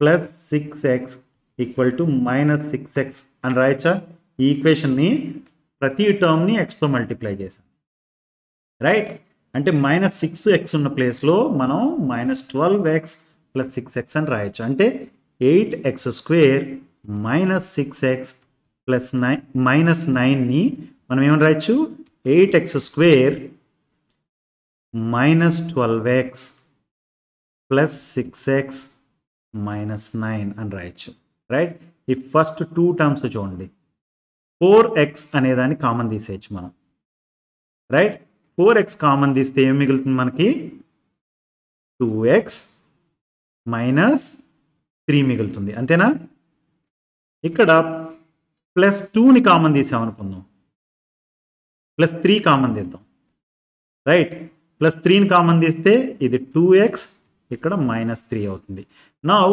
plus 6x equal to -6x అని రాయచ్చా? ఈ ఈక్వేషన్ని ప్రతి టర్మ్ని xతో మల్టిప్లై చేసాం, రైట్? అంటే -6x ఉన్న ప్లేస్లో మనం -12x ప్లస్ 6x అని రాయొచ్చు. అంటే 8x² -6x ప్లస్ -9ని మనం ఏమని రాయొచ్చు? 8x² -12x ప్లస్ 6x -9 అని రాయొచ్చు, రైట్? ఈ ఫస్ట్ 2 టర్మ్స్ చూడండి. 4x అనేదాన్ని కామన్ తీసేయచ్చు మనం, రైట్? 4x కామన్ తీస్తే ఏం మిగులుతుంది మనకి? 2x -3 మిగులుతుంది, అంతేనా? ఇక్కడ +2ని కామన్ తీసామనుకుందాం, +3 కామన్ తీద్దాం, రైట్? +3ని కామన్ తీస్తే ఇది 2x, ఇక్కడ -3 అవుతుంది. నౌ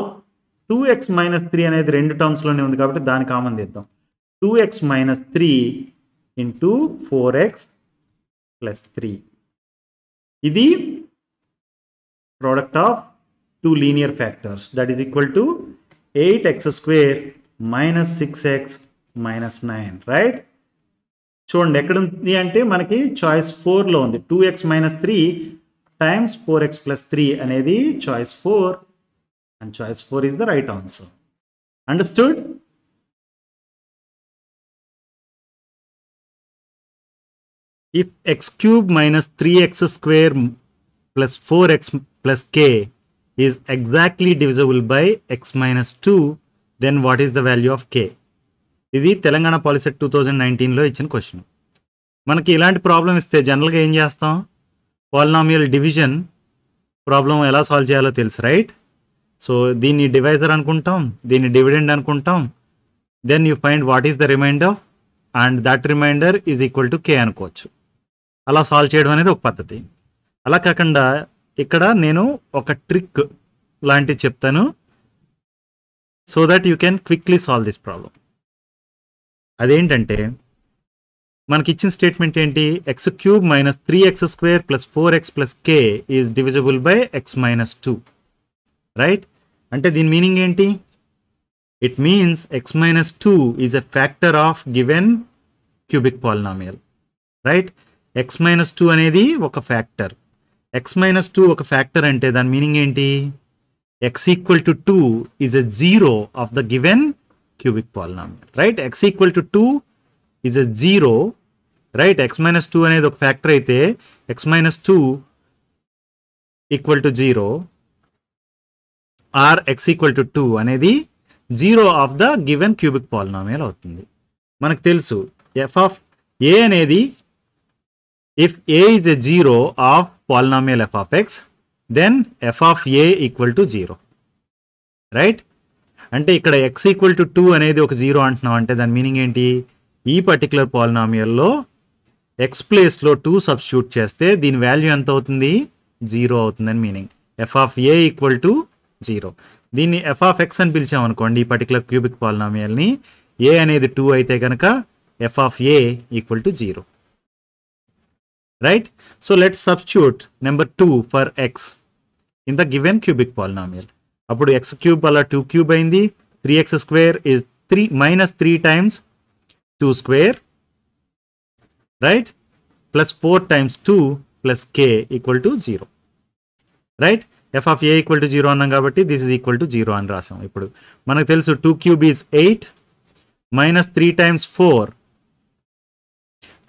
2x -3 అనేది రెండు టర్మ్స్లోనే ఉంది కాబట్టి దాన్ని కామన్ తీద్దాం. 2x -3 into 4x plus 3. ఇది product of 2 linear factors, that is equal to 8x² -6x -9, right? చూడండి ఎక్కడ ఉంది అంటే మనకి చాయిస్ 4లో ఉంది. 2x -3 టైమ్స్ 4x ప్లస్ 3 అనేది choice 4, and choice 4 is the right answer. Understood? If x³ -3x² plus 4x plus k is exactly divisible by x -2, then what is the value of k? ఇది Telangana POLYCET 2019లో ఇచ్చిన question. మనకి ఇలాంటి problem ఇస్తే జనరల్గా ఏం చేస్తాం? Polynomial division problem ఎలా solve చేయాలో తెలుసు, రైట్? సో దీన్ని డివైజర్ అనుకుంటాం, దీన్ని డివిడెండ్ అనుకుంటాం. Then you find what is the remainder, and that remainder is equal to k అనుకోవచ్చు. అలా సాల్వ్ చేయడం అనేది ఒక పద్ధతి. అలా కాకుండా ఇక్కడ నేను ఒక ట్రిక్ లాంటివి చెప్తాను, so that you can quickly solve this problem. అదేంటంటే మనకి ఇచ్చిన స్టేట్మెంట్ ఏంటి? x³ -3x² plus 4x plus k is divisible by x -2, right? అంటే దీని మీనింగ్ ఏంటి? It means x -2 is a factor of given cubic polynomial, right? x -2 అనేది ఒక factor. x -2 ఒక ఫ్యాక్టర్ అంటే దాని మీనింగ్ ఏంటి? x = 2 is a zero of the given cubic polynomial, right? x = 2 is a zero, right? x -2 అనేది ఒక factor అయితే x -2 = 0 are x = 2 అనేది zero of the given cubic polynomial అవుతుంది. మనకు తెలుసు f ఆఫ్ a అనేది if a is a zero of polynomial f of x, then f of a equal to 0, right? అంటే ఇక్కడ x = 2 అనేది ఒక జీరో అంటున్నాం అంటే దాని మీనింగ్ ఏంటి? ఈ పర్టికులర్ పాలినామియల్లో x ప్లేస్లో 2 సబ్స్టిట్యూట్ చేస్తే దీని వాల్యూ ఎంత అవుతుంది? 0 అవుతుందని meaning. f of a equal to 0. దీన్ని f of x అని పిలిచామనుకోండి ఈ పర్టికులర్ క్యూబిక్ పాలినామియల్ని, a అనేది 2 అయితే కనుక f of a equal to 0. Right? So let's substitute number 2 for x in the given cubic polynomial. అప్పుడు x³ అలా 2³ అయింది. 3x² is -3 times 2 square, right? Plus 4 times 2 plus k equal to 0, right? f of a equal to 0 అన్నాం కాబట్టి this is equal to 0 అని రాసాం. ఇప్పుడు మనకు తెలుసు 2³ is 8 -3 times 4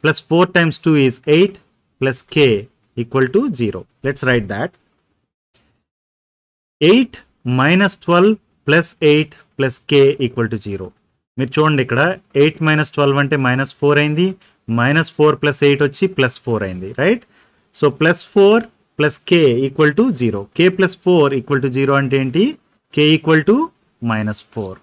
plus 4 times 2 is 8 plus k equal to 0. Let's write that. 8 minus 12 plus 8 plus k equal to 0. మీరు చూడండి ఇక్కడ 8 minus 12 అంటే -4 అయింది, -4 plus 8 వచ్చి +4 అయింది, right? So plus 4 plus k equal to 0. K plus 4 equal to 0 అంటే ఏంటి? K equal to -4.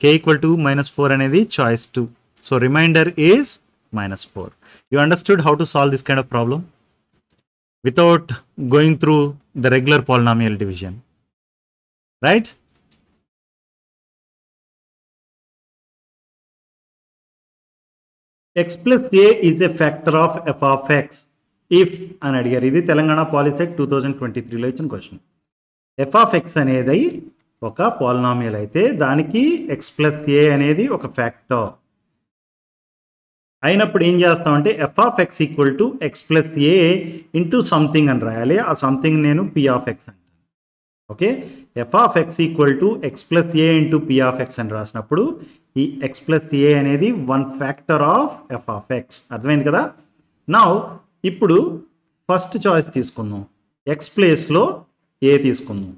K equal to -4 అనేది choice 2. So remainder is -4. You understood how to solve this kind of problem without going through the regular polynomial division, right? X plus a is a factor of f of x if అని అడిగారు. ఇది తెలంగాణ పాలిసెట్ 2023లో ఇచ్చిన question. F of x అనేది ఒక polynomial అయితే దానికి X plus ఏ అనేది ఒక ఫ్యాక్టర్ అయినప్పుడు ఏం చేస్తామంటే F of x equal to X plus a into something అని రాయాలి. ఆ సంథింగ్ నేను పి ఆఫ్ ఎక్స్ అంటాను. Okay, F of x equal to X plus a into p of X అని రాసినప్పుడు ఈ ఎక్స్ ప్లస్ ఏ అనేది one factor of f of X. అర్థమైంది కదా? నౌ ఇప్పుడు ఫస్ట్ చాయిస్ తీసుకుందాం. ఎక్స్ ప్లేస్లో ఏ తీసుకుందాం.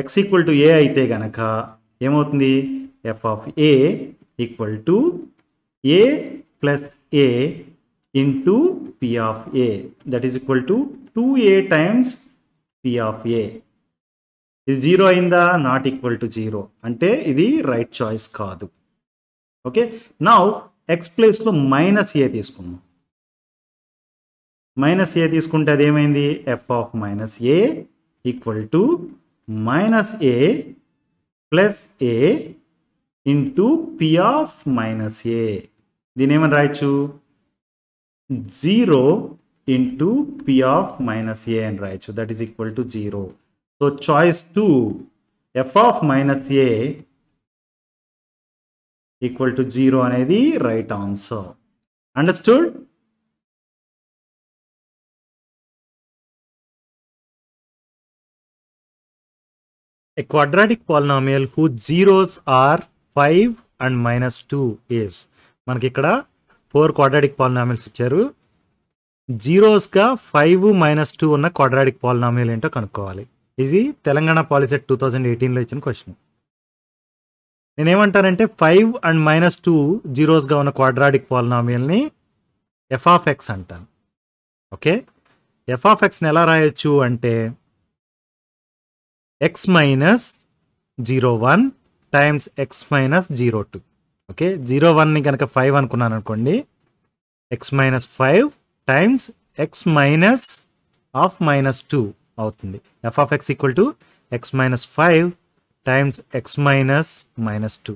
ఎక్స్ ఈక్వల్ టు ఏ అయితే గనక ఏమవుతుంది? F of a equal to a plus a into p of a, that is equal to 2a times p of a. ఇది 0 అయిందా? నాట్ ఈక్వల్ టు 0 అంటే ఇది రైట్ చాయిస్ కాదు. ఓకే, నౌ ఎక్స్ ప్లేస్లో minus a తీసుకుందాం. Minus a తీసుకుంటే అదేమైంది? F of minus a equal to minus a plus a into p of minus a. దీని ఏమని రాయొచ్చు? 0 ఇంటూ పి ఆఫ్ మైనస్ ఏ అని రాయొచ్చు. That is equal to 0. So choice 2 F of minus a equal to 0 అనేది right answer. Understood? A quadratic polynomial whose zeros are 5 and -2 is. మనకి ఇక్కడ 4 quadratic polynomials ఇచ్చారు. జీరోస్గా 5 - 2 ఉన్న quadratic polynomial ఏంటో కనుక్కోవాలి. ఇది తెలంగాణ పాలిసెట్ 2018లో ఇచ్చిన క్వశ్చన్. నేనేమంటానంటే 5 and -2 జీరోస్గా ఉన్న క్వాడ్రాటిక్ పాలినామియల్ని ఎఫ్ ఆఫ్ ఎక్స్ అంటాను. ఓకే, ఎఫ్ ఆఫ్ ఎక్స్ని ఎలా రాయొచ్చు అంటే x minus 0 1 times x minus 0 2. Okay, 0 1ని కనుక 5 అనుకున్నాను అనుకోండి, x minus 5 times x minus of -2 అవుతుంది. F of x equal to x minus 5 times x minus -2.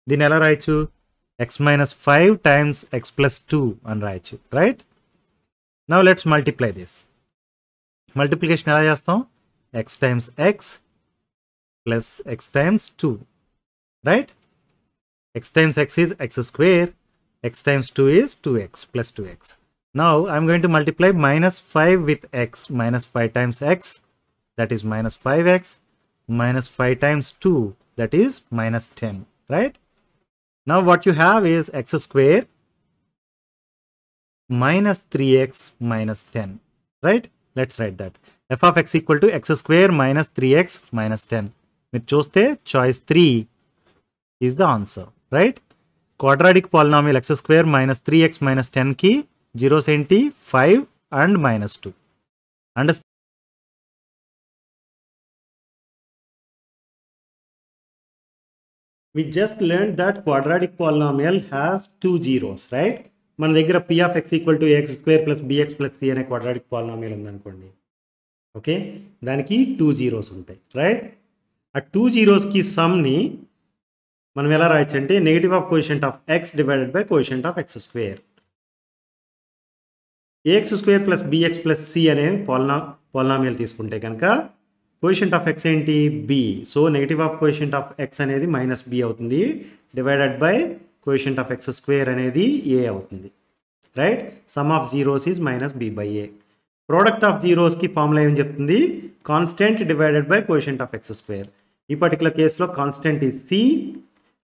దీన్ని ఎలా రాయొచ్చు? x minus 5 times x plus 2 అని రాయొచ్చు. Right, now let's multiply this. Multiplication ఎలా చేస్తాం? x times x plus x times 2, right? X times x is x square, x times 2 is 2x plus 2x. Now I'm going to multiply -5 with x. -5 times x, that is -5x, -5 times 2, that is -10, right? Now what you have is x square minus 3x minus 10, right? Let's write that. F of x equal to x square minus 3x minus 10. మీరు చూస్తే choice 3 is the answer, right? Quadratic polynomial x square minus 3x minus 10 కి zeros ఏంటి? 5 and -2. Understand? We just learned that quadratic polynomial has 2 zeros, right? మన దగ్గర p of x equal to ax square plus bx plus c అనే quadratic polynomial ఉందనుకోండి. Okay, దానికి 2 zeros ఉంటాయి, right? ఆ 2 zeros-కి సమ్ని మనం ఎలా రాయొచ్చు అంటే negative of coefficient of x divided by coefficient of x square. Ax square plus bx plus c అనే పాలినామియల్ తీసుకుంటే కనుక కోఎఫిషియంట్ ఆఫ్ ఎక్స్ ఏంటి? B. So negative of coefficient of x అనేది -b అవుతుంది, divided by coefficient of x square అనేది a అవుతుంది, right? Sum of zeros is -b/a. Product of జీరోస్కి formula ఏం చెప్తుంది? Constant divided by coefficient of x square. ఈ particular కేసులో constant is c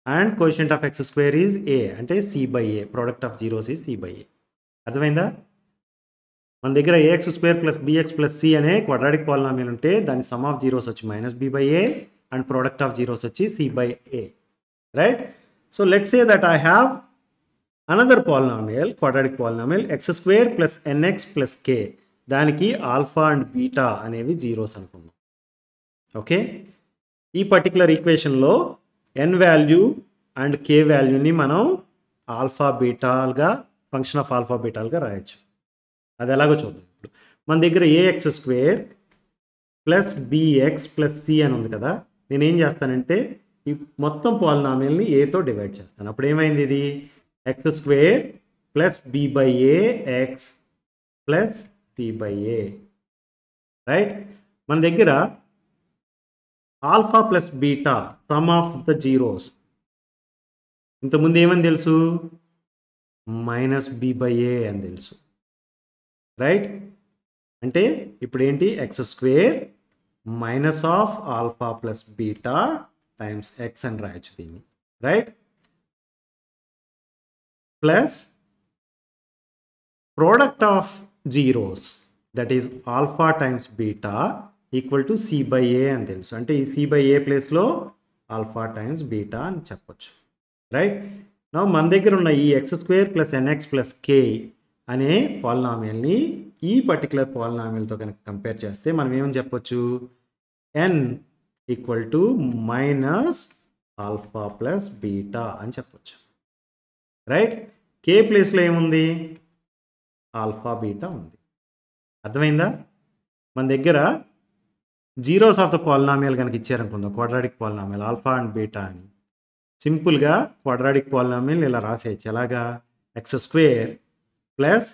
and coefficient of x square is a, అంటే c/a. Product of zeros is c/a. అర్థమైందా? మన దగ్గర a x square plus bx plus c అనే quadratic polynomial ఉంటే దాని some of zeros వచ్చి -b/a and product of zeros వచ్చి c/a, right? So let's say that I have another polynomial, quadratic polynomial, x square plus nx plus k. దానికి alpha and beta అనేవి zeros అనుకుందాం. Okay, ఈ particular ఈక్వేషన్లో n value and k వాల్యూని మనం alpha బీటాలుగా function of alpha బీటాలుగా రాయొచ్చు. అది ఎలాగో చూద్దాం. ఇప్పుడు మన దగ్గర ax square plus bx plus c అని ఉంది కదా, నేనేం చేస్తానంటే ఈ మొత్తం పాలినామియల్ని ఏతో డివైడ్ చేస్తాను. అప్పుడు ఏమైంది, ఇది x square plus b by a x plus c by a. Right, మన దగ్గర alpha plus beta sum of the zeros ఇంతకుముందు ఏమని తెలుసు, మైనస్ బి బై ఏ అని తెలుసు. రైట్, అంటే ఇప్పుడు ఏంటి, x square minus of alpha plus beta times x అని రాయొచ్చు దీన్ని. Right, plus product of zeros that is alpha times beta equal to c by a అని తెలుసు. అంటే ఈ సి బై ఏ ప్లేస్లో ఆల్ఫా టైమ్స్ బీటా అని చెప్పొచ్చు. రైట్, నా మన దగ్గర ఉన్న ఈ x square plus n x plus k అనే పాలినామియల్ని ఈ పర్టికులర్ పాలినామియల్తో కనుక కంపేర్ చేస్తే మనం ఏమని చెప్పొచ్చు, n equal to minus alpha plus beta అని చెప్పొచ్చు. రైట్, కే ప్లేస్లో ఏముంది, ఆల్ఫా బీటా ఉంది. అర్థమైందా? మన దగ్గర జీరోస్ ఆఫ్ ద పాలినామియల్ కనుక ఇచ్చారనుకుందాం, quadratic polynomial alpha and beta అని, సింపుల్గా క్వాడ్రాటిక్ పాలినామియల్ ఇలా రాసేయచ్చు. ఎలాగా, x square plus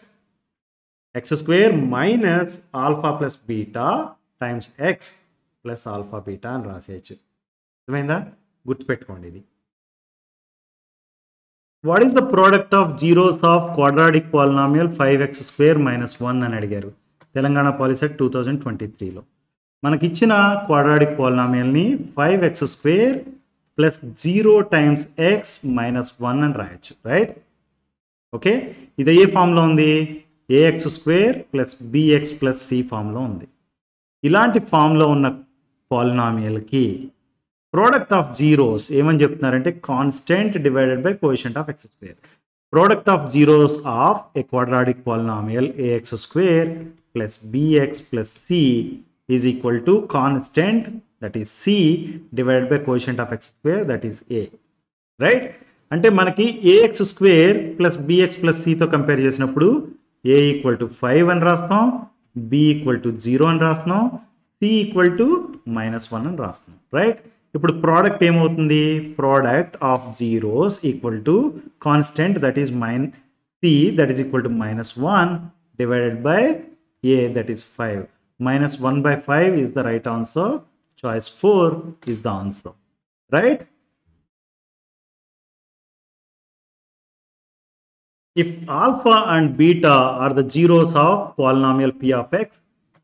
x square minus alpha plus beta times x plus alpha beta అని రాసేయచ్చు. అర్థమైందా? గుర్తుపెట్టుకోండి ఇది. What is the product of zeros of quadratic polynomial 5x square minus 1 అని అడిగారు తెలంగాణ పాలిసెట్ 2023లో. మనకిచ్చిన క్వాడ్రాటిక్ పాలినామియల్ని 5x square plus 0 times x minus 1 అని రాయొచ్చు. రైట్, ఓకే, ఇది ఏ ఫామ్లో ఉంది, a x square plus bx plus c ఫామ్లో ఉంది. ఇలాంటి ఫామ్లో ఉన్న పాలినామియల్కి ప్రోడక్ట్ ఆఫ్ జీరోస్ ఏమని చెప్తున్నారంటే constant divided by coefficient of x square. Product of zeros of a quadratic polynomial ax square plus bx plus c is equal to constant that is c divided by coefficient of x square that is a. Right, అంటే మనకి ax square plus bx plus సితో compare చేసినప్పుడు a equal to 5 అని రాస్తాం, B equal to 0 అని రాస్తున్నాం, C equal to -1 అని రాస్తున్నాం. రైట్, ఇప్పుడు ప్రోడక్ట్ ఏమవుతుంది, product of zeros equal to constant that is c that is equal to -1 divided by a that is 5. -1/5 is the right answer. Choice 4 is the answer. Right? If alpha and beta are the zeros of polynomial p of x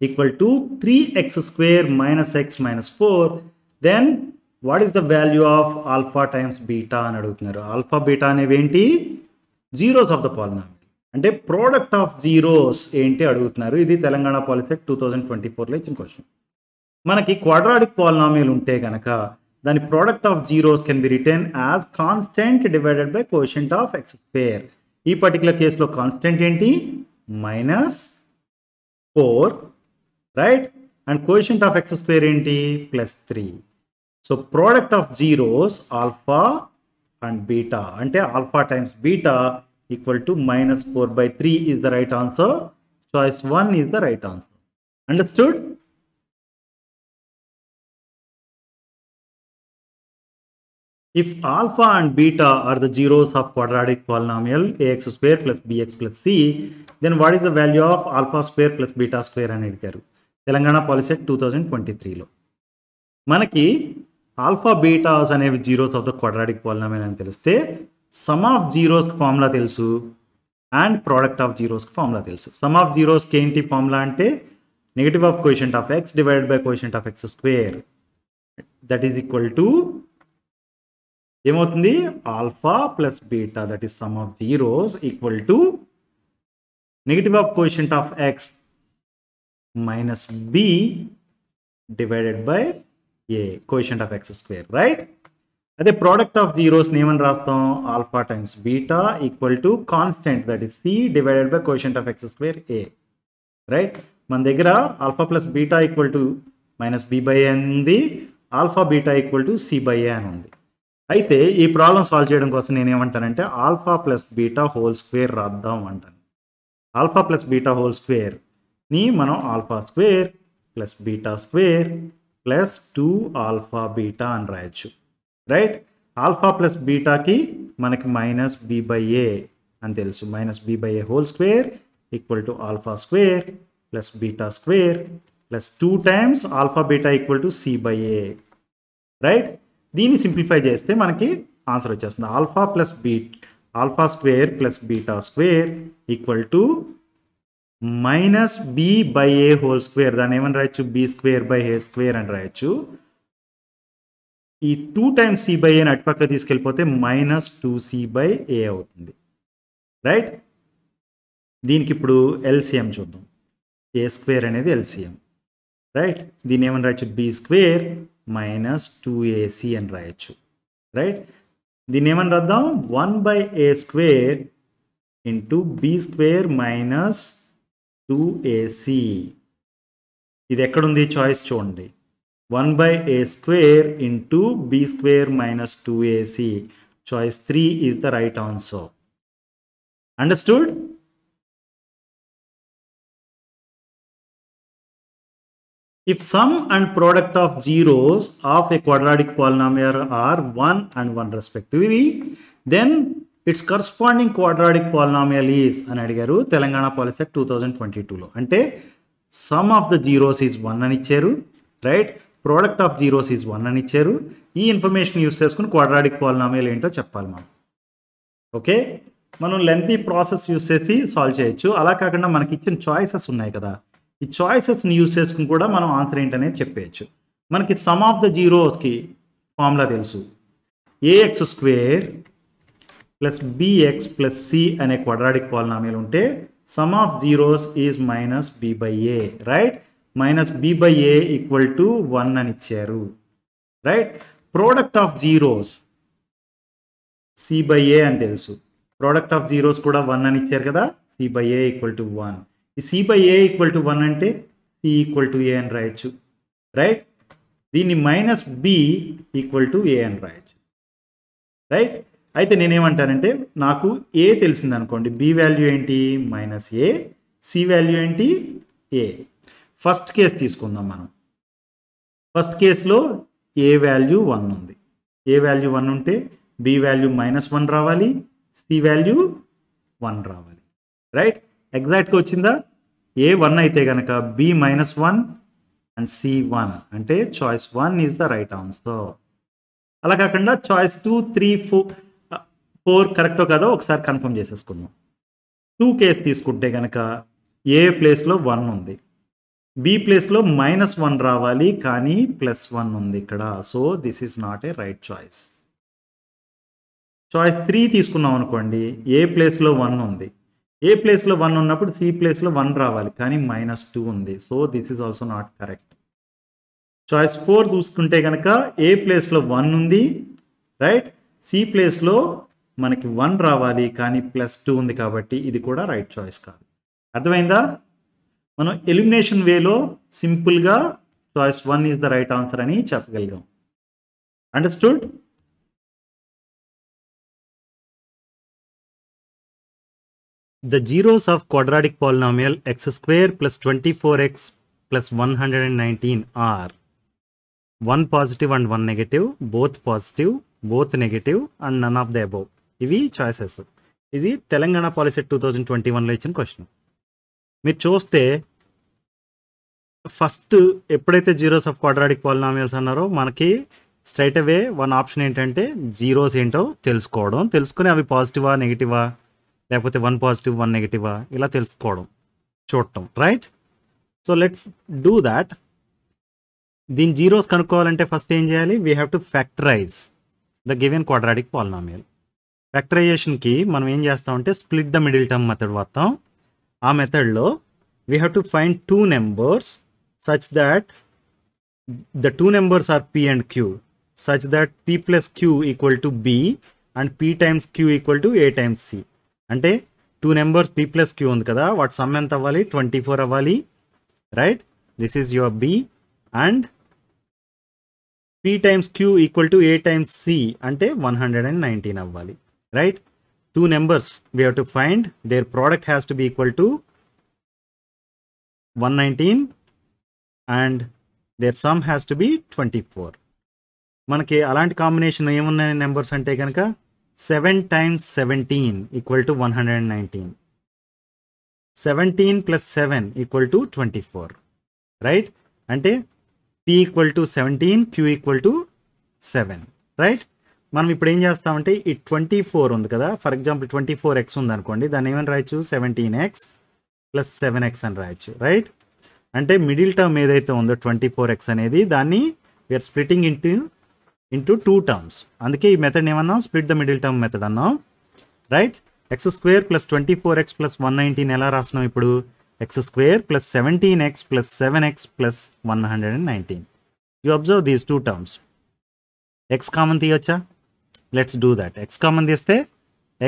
equal to 3x square minus x minus 4, then what is the value of alpha times beta అని అడుగుతున్నారు. Alpha beta అనేవి ఏంటి, zeros of the polynomial. అంటే product of zeros ఏంటి అడుగుతున్నారు. ఇది Telangana POLYCET 2024లో ఇచ్చిన question. మనకి క్వాడ్రాటిక్ పాలినామియల్ ఉంటే కనుక దాని product of zeros can be written as constant divided by coefficient of x square. ఈ పర్టికులర్ కేసులో కాన్స్టెంట్ ఏంటి, -4. Right, and coefficient of x square ఏంటి, +3. So product of zeros alpha and beta అంటే alpha times beta equal to -4/3 is the right answer. Choice 1 is the right answer. Understood? If alpha and beta are the zeros of quadratic polynomial ax square plus bx plus c, then what is the value of alpha square plus beta square అని అడిగారు తెలంగాణ పాలిసెట్ 2023లో. మనకి alpha betas అనేవి zeros of the quadratic polynomial అని తెలిస్తే sum of zeros formula తెలుసు and product of zeros formula తెలుసు. Sum of జీరోస్కి ఏంటి ఫార్ములా అంటే negative of coefficient of x divided by coefficient of x square that is equal to ఏమవుతుంది, alpha plus beta that is sum of zeros equal to negative of coefficient of x minus b divided by a coefficient of x square. Right, అదే product of zeros ఏమని రాస్తాం, alpha times beta equal to constant that is c divided by coefficient of x square a. Right, మన దగ్గర alpha plus beta equal to minus b by a ఉంది, alpha beta equal to c by a అని ఉంది. అయితే ఈ problem solve చేయడం కోసం నేను ఏమంటానంటే alpha plus beta whole square రాద్దాం అంటాను. ఆల్ఫా ప్లస్ బీటా హోల్ స్క్వేర్ని మనం alpha square plus beta square plus 2 alpha beta అని రాయొచ్చు, రైట్. ఆల్ఫా ప్లస్ బీటాకి మనకి మైనస్ బి బై ఏ అని తెలుసు. Minus b by a whole square equal to alpha square plus beta square plus 2 times alpha beta equal to c by a, right. దీన్ని simplify చేస్తే మనకి answer వచ్చేస్తుంది. Alpha square plus beta square equal to minus b by a whole square, దాన్ని ఏమని రాయొచ్చు, b square by a square అని రాయొచ్చు. ఈ 2 టైమ్స్ సి బై ఏని అటుపక్క తీసుకెళ్ళిపోతే మైనస్ 2c బై ఏ అవుతుంది, రైట్. దీనికి ఇప్పుడు ఎల్సిఎం చూద్దాం. ఏ స్క్వేర్ అనేది ఎల్సిఎం, రైట్. దీన్ని ఏమని రాయొచ్చు, బి స్క్వేర్ మైనస్ 2ac అని రాయొచ్చు, రైట్. దీన్ని ఏమని రాద్దాం, 1 by a square into b square minus 2ac. ఇది ఎక్కడుంది చాయిస్ చూడండి, 1 by a square into b square minus 2ac. Choice 3 is the right answer. Understood? If sum and product of zeros of a quadratic polynomial are 1 and 1 respectively, then its corresponding quadratic polynomial is అని అడిగారు Telangana POLYCET 2022లో. అంటే some of the zeros is 1 అని ఇచ్చారు, right. Product of zeros is 1 అని ఇచ్చారు. ఈ information use చేసుకుని quadratic polynomial ఏంటో చెప్పాలి మనం. ఓకే, మనం లెంతీ ప్రాసెస్ యూస్ చేసి సాల్వ్ చేయొచ్చు. అలా కాకుండా మనకి ఇచ్చిన చాయిసెస్ ఉన్నాయి కదా, ఈ చాయిసెస్ని యూస్ చేసుకుని కూడా మనం ఆన్సర్ ఏంటనేది చెప్పేయచ్చు. మనకి సమ్ ఆఫ్ ద జీరోస్కి ఫార్ములా తెలుసు, ax square plus bx plus c అనే క్వాడ్రాటిక్ పాలినామియల్ ఉంటే sum of zeros is minus b by a, right. Minus b by a equal to 1 అని ఇచ్చారు, right. Product of zeros c by a అని తెలుసు, product of zeros కూడా 1 అని ఇచ్చారు కదా, c by a equal to 1. ఈ c by a equal to 1 అంటే సి ఈక్వల్ టు ఏ అని రాయొచ్చు, రైట్. దీన్ని మైనస్ బి ఈక్వల్ టు ఏ అని రాయొచ్చు, రైట్. అయితే నేనేమంటానంటే నాకు ఏ తెలిసింది అనుకోండి, బి వాల్యూ ఏంటి మైనస్ ఏ, సి వాల్యూ ఏంటి ఏ. ఫస్ట్ కేస్ తీసుకుందాం మనం. ఫస్ట్ కేసులో ఏ వాల్యూ 1 ఉంది. ఏ వాల్యూ 1 ఉంటే బి వాల్యూ -1 రావాలి, సి వాల్యూ 1 రావాలి, రైట్. ఎగ్జాక్ట్గా వచ్చిందా? ఏ 1 అయితే కనుక బి -1 అండ్ సి 1 అంటే choice 1 is the right answer. అలా కాకుండా చాయిస్ 2, 3, 4 కరెక్టో కాదో ఒకసారి కన్ఫర్మ్ చేసేసుకుందాం. 2 కేస్ తీసుకుంటే కనుక ఏ ప్లేస్లో 1 ఉంది, బి ప్లేస్లో -1 రావాలి కానీ +1 ఉంది ఇక్కడ. So this is not a right choice. Choice 3 తీసుకున్నాం అనుకోండి, ఏ ప్లేస్లో 1 ఉంది, ఏ ప్లేస్లో 1 ఉన్నప్పుడు సి ప్లేస్లో 1 రావాలి కానీ -2 ఉంది. So this is also not correct. Choice 4 చూసుకుంటే కనుక ఏ ప్లేస్లో 1 ఉంది, రైట్. సి ప్లేస్లో మనకి 1 రావాలి కానీ +2 ఉంది కాబట్టి ఇది కూడా రైట్ చాయిస్ కాదు. అర్థమైందా? మనం ఎలిమినేషన్ వేలో సింపుల్గా choice 1 is the right answer అని చెప్పగలిగాం. Understood? The zeros of quadratic polynomial x square plus 24x plus 119 are 1 positive and 1 negative, both positive, both negative and none of the above. ఇవి choices. ఇది Telangana POLYCET 2021లో ఇచ్చిన question. మీరు చూస్తే first ఎప్పుడైతే zeros of quadratic polynomials అన్నారో మనకి straight away one option ఏంటంటే zeros ఏంటో తెలుసుకోవడం, తెలుసుకుని అవి పాజిటివా నెగిటివా లేకపోతే 1 పాజిటివ్ 1 నెగిటివా ఇలా తెలుసుకోవడం, చూడటం, right. So let's do that. దీని జీరోస్ కనుక్కోవాలంటే ఫస్ట్ ఏం చేయాలి, we have to factorize the given quadratic polynomial. ఫ్యాక్టరైజేషన్కి మనం ఏం చేస్తామంటే split the middle term method వాడతాం. ఆ మెథడ్లో we have to find 2 numbers such that the 2 numbers are p and q such that p plus q equal to b and p times q equal to a times c. అంటే 2 numbers p plus q ఉంది కదా, వాటి some ఎంత అవ్వాలి 24 అవ్వాలి, right? This is your B, and P times Q equal to A times C అంటే 119 అవ్వాలి, right? Two numbers we have to find, their product has to be equal to 119 and their sum has to be 24. మనకి అలాంటి combination ఏమున్నాయి numbers అంటే కనుక 7 times 17 equal to 119, 17 plus 7 equal to 24, right? అంటే P equal to 17, Q equal to 7, right? మనం ఇప్పుడు ఏం చేస్తామంటే ఈ 24 ఉంది కదా, ఫర్ ఎగ్జాంపుల్ 24x ఉంది అనుకోండి, దాన్ని ఏమని రాయొచ్చు 17x ప్లస్ 7x అని రాయొచ్చు, రైట్? అంటే మిడిల్ టర్మ్ ఏదైతే ఉందో 24x అనేది, దాన్ని వీఆర్ స్ప్లిటింగ్ ఇంటూ 2 టర్మ్స్. అందుకే ఈ మెథడ్ ఏమన్నాం, split the middle term method అన్నాం, right? X square plus 24x plus 119 ఎలా రాస్తున్నాం ఇప్పుడు, x square plus 17x plus 7x plus 119. You observe these 2 terms. X common తీయొచ్చా? Let's do that. X common తీస్తే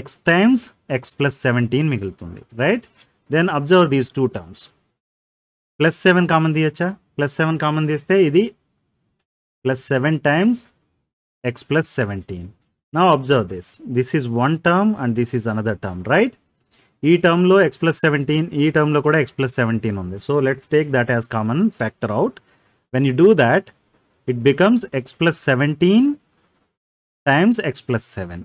x times x plus 17 మిగులుతుంది, right? Then observe these 2 terms. Plus 7 common తీయొచ్చా? Plus 7 common తీస్తే ఇది plus 7 times x plus 17. Now observe this is 1 term and this is another term, right? ఈ టర్మ్లో X plus 17, ఈ టర్మ్లో కూడా ఎక్స్ ప్లస్ 17 ఉంది. So let's take that as common factor out. When you do that, it becomes X plus 17 times x plus 7,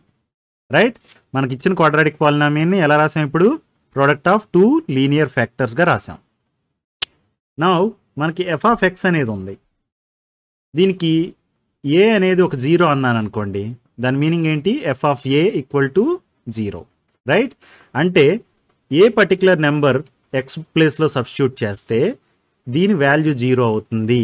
right? మనకి ఇచ్చిన quadratic పాలినామియల్ని ఎలా రాసాం ఇప్పుడు, ప్రోడక్ట్ ఆఫ్ 2 లీనియర్ ఫ్యాక్టర్స్గా రాసాం. నౌ మనకి ఎఫ్ ఆఫ్ ఎక్స్ అనేది ఉంది, దీనికి ఏ అనేది ఒక 0 అన్నాను అనుకోండి, దాని మీనింగ్ ఏంటి, F of a equal to 0, right? అంటే ఏ పర్టికులర్ నెంబర్ ఎక్స్ ప్లేస్లో సబ్స్టిట్యూట్ చేస్తే దీని వాల్యూ 0 అవుతుంది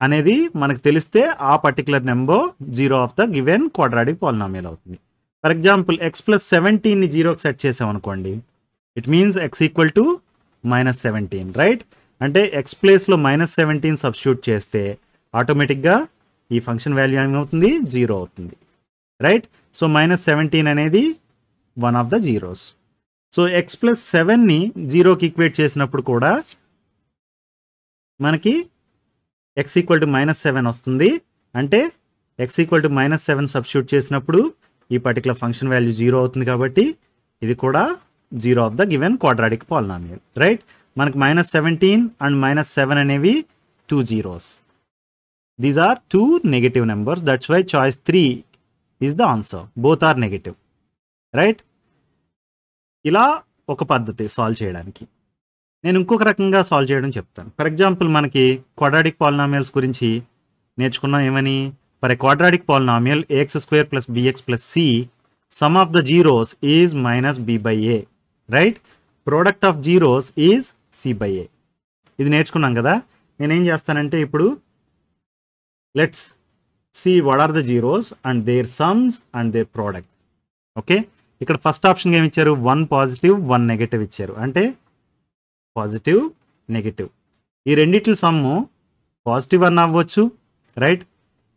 అనేది మనకు తెలిస్తే ఆ particular number 0 of the given quadratic polynomial అవుతుంది. ఫర్ ఎగ్జాంపుల్ ఎక్స్ ప్లస్ 17ని 0కి సెట్ చేసాం అనుకోండి, it means X equal to -17, right? అంటే ఎక్స్ ప్లేస్లో -17 సబ్స్టిట్యూట్ చేస్తే ఆటోమేటిక్గా ఈ ఫంక్షన్ వాల్యూ ఏమవుతుంది, 0 అవుతుంది, రైట్? సో -17 అనేది one of the zeros. So x plus 7ని 0కి ఈక్వేట్ చేసినప్పుడు కూడా మనకి ఎక్స్ ఈక్వల్ టు -7 వస్తుంది. అంటే ఎక్స్ ఈక్వల్ టు -7 సబ్స్టిట్యూట్ చేసినప్పుడు ఈ పర్టికులర్ ఫంక్షన్ వాల్యూ 0 అవుతుంది, కాబట్టి ఇది కూడా 0 of the given quadratic polynomial, right? మనకి -17 అండ్ -7 అనేవి 2 zeros. These are 2 negative numbers. That's why choice 3 is the answer. Both are negative, right? ఇలా ఒక పద్ధతి సాల్వ్ చేయడానికి. నేను ఇంకొక రకంగా సాల్వ్ చేయడం చెప్తాను. ఫర్ ఎగ్జాంపుల్ మనకి క్వాడ్రాటిక్ పాలినామియల్స్ గురించి నేర్చుకున్నాం ఏమని, for a quadratic polynomial ax² + bx + c, sum of the zeros is -b/a, right? Product of zeros is c/a. ఇది నేర్చుకున్నాం కదా. నేనేం చేస్తానంటే ఇప్పుడు let's see what are the zeros and their sums and their products. Okay, ఇక్కడ first option ఏమి ఇచ్చారు, 1 positive 1 negative ఇచ్చారు. అంటే పాజిటివ్ నెగటివ్, ఈ రెండిట్ల సమ్ము పాజిటివ్ అన్న అవ్వచ్చు, రైట్?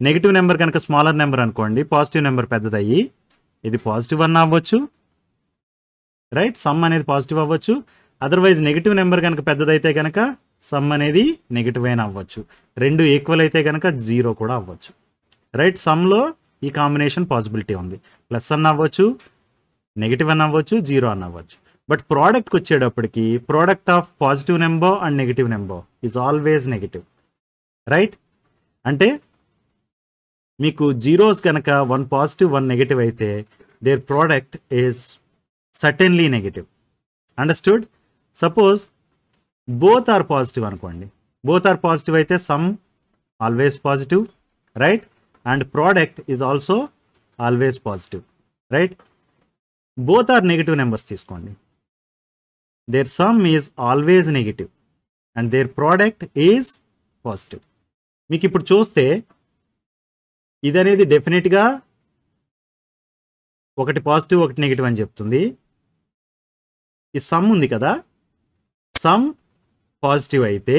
నెగిటివ్ నెంబర్ కనుక స్మాలర్ నెంబర్ అనుకోండి, పాజిటివ్ నెంబర్ పెద్దదయ్యి ఇది పాజిటివ్ అన్న అవ్వచ్చు, రైట్? సమ్ అనేది పాజిటివ్ అవ్వచ్చు. అదర్వైజ్ నెగిటివ్ నెంబర్ కనుక పెద్దదైతే కనుక సమ్ అనేది నెగిటివ్ అయినా అవ్వచ్చు. రెండు ఈక్వల్ అయితే కనుక 0 కూడా అవ్వచ్చు, రైట్? సమ్లో ఈ కాంబినేషన్ పాసిబిలిటీ ఉంది, ప్లస్ అన్న అవ్వచ్చు, నెగిటివ్ అన్న అవ్వచ్చు, 0 అన్న అవ్వచ్చు. బట్ ప్రోడక్ట్కి వచ్చేటప్పటికి product of positive number and negative number is always negative, right? అంటే మీకు జీరోస్ కనుక 1 పాజిటివ్ 1 నెగిటివ్ అయితే their product is certainly negative. Understood? Suppose both are positive అనుకోండి, బోత్ ఆర్ పాజిటివ్ అయితే sum always positive, right? And product is also always positive, right? Both are negative numbers తీసుకోండి, their sum is always negative and their product is positive. మీకు ఇప్పుడు చూస్తే ఇది అనేది డెఫినెట్గా ఒకటి పాజిటివ్ ఒకటి నెగిటివ్ అని చెప్తుంది. ఈ సమ్ ఉంది కదా, సమ్ పాజిటివ్ అయితే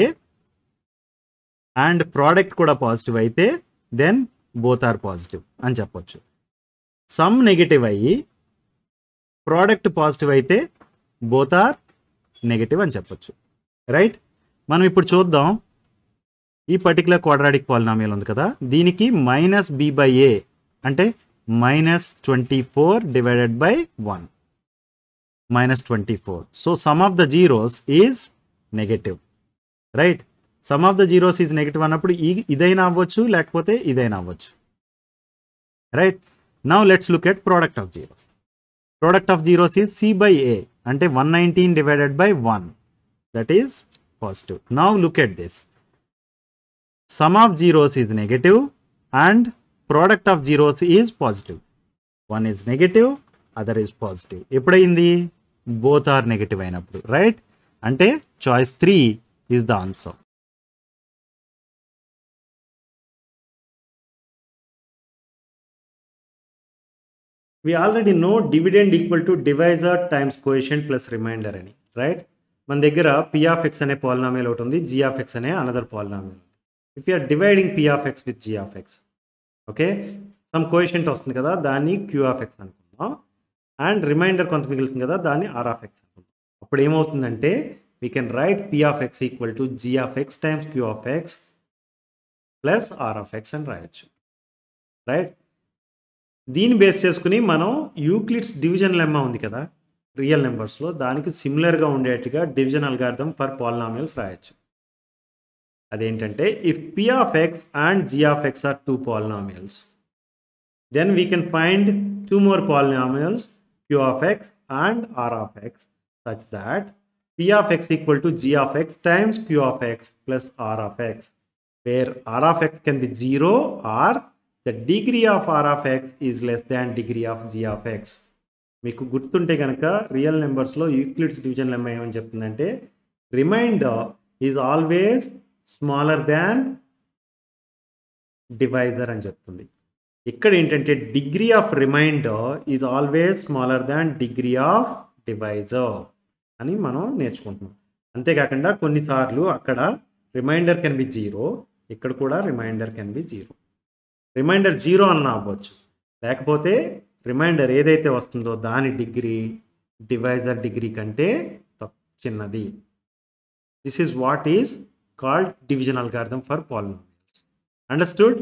అండ్ ప్రోడక్ట్ కూడా పాజిటివ్ అయితే దెన్ బోత్ ఆర్ పాజిటివ్ అని చెప్పొచ్చు. సమ్ నెగిటివ్ అయ్యి ప్రోడక్ట్ పాజిటివ్ అయితే బోత్ ఆర్ నెగటివ్ అని చెప్పొచ్చు. రైట్, మనం ఇప్పుడు చూద్దాం. ఈ పర్టికులర్ క్వాడ్రాటిక్ పాలినామియల్ ఉంది కదా, దీనికి -b/a అంటే -24 divided by 1, -24. So some of the zeros is negative. Right, sum of the zeros is negative అన్నప్పుడు ఇదైనా అవ్వచ్చు, లేకపోతే ఇదైనా అవ్వచ్చు. Right, now let's look at product of zeros. Product of zeros is c/a అంటే 119 divided by 1, that is positive. Now look at this. Sum of zeros is negative and product of zeros is positive. One is negative, other is positive. ఎప్పుడైంది? Both are negative అయినప్పుడు. Right, అంటే choice 3 is the answer. We already know dividend equal to divisor times quotient plus remainder అని. Right, మన దగ్గర p of x అనే polynomial ఒకటి ఉంది, g of x అనే another polynomial. If you are dividing p of x with g of x, okay, some coefficient వస్తుంది కదా, దాన్ని q of x అనుకుందాం, అండ్ రిమైండర్ కొంత మిగులుతుంది కదా, దాన్ని r of x అనుకుందాం. అప్పుడు ఏమవుతుందంటే we can write p of x equal to g of x times q of x plus r of x అని రాయొచ్చు. రైట్, దీన్ని బేస్ చేసుకుని మనం యూక్లిడ్స్ డివిజన్ లెమ్మా ఉంది కదా రియల్ నెంబర్స్లో, దానికి సిమిలర్గా ఉండేట్టుగా డివిజన్ అల్గారిథం ఫర్ పాలినామియల్స్ రాయొచ్చు. అదేంటంటే if p of x and g of x are two polynomials, then we can find two more polynomials q of x and r of x such that p of x equal to g of x times q of x plus r of x, where r of x can be 0 or the degree of r of x is less than degree of g of x. మీకు గుర్తుంటే కనుక real నెంబర్స్లో Euclid's division lemma ఏమని చెప్తుందంటే remainder is always smaller than divisor అని చెప్తుంది. ఇక్కడ ఏంటంటే degree of remainder is always smaller than degree of divisor అని మనం నేర్చుకుంటున్నాం. అంతేకాకుండా కొన్నిసార్లు అక్కడ రిమైండర్ కెన్ బి 0, ఇక్కడ కూడా రిమైండర్ కెన్ బి 0. రిమైండర్ 0 అన్న అవ్వచ్చు, లేకపోతే రిమైండర్ ఏదైతే వస్తుందో దాని డిగ్రీ డివైజర్ డిగ్రీ కంటే చిన్నది. This is what is called division algorithm for polynomials. Understood?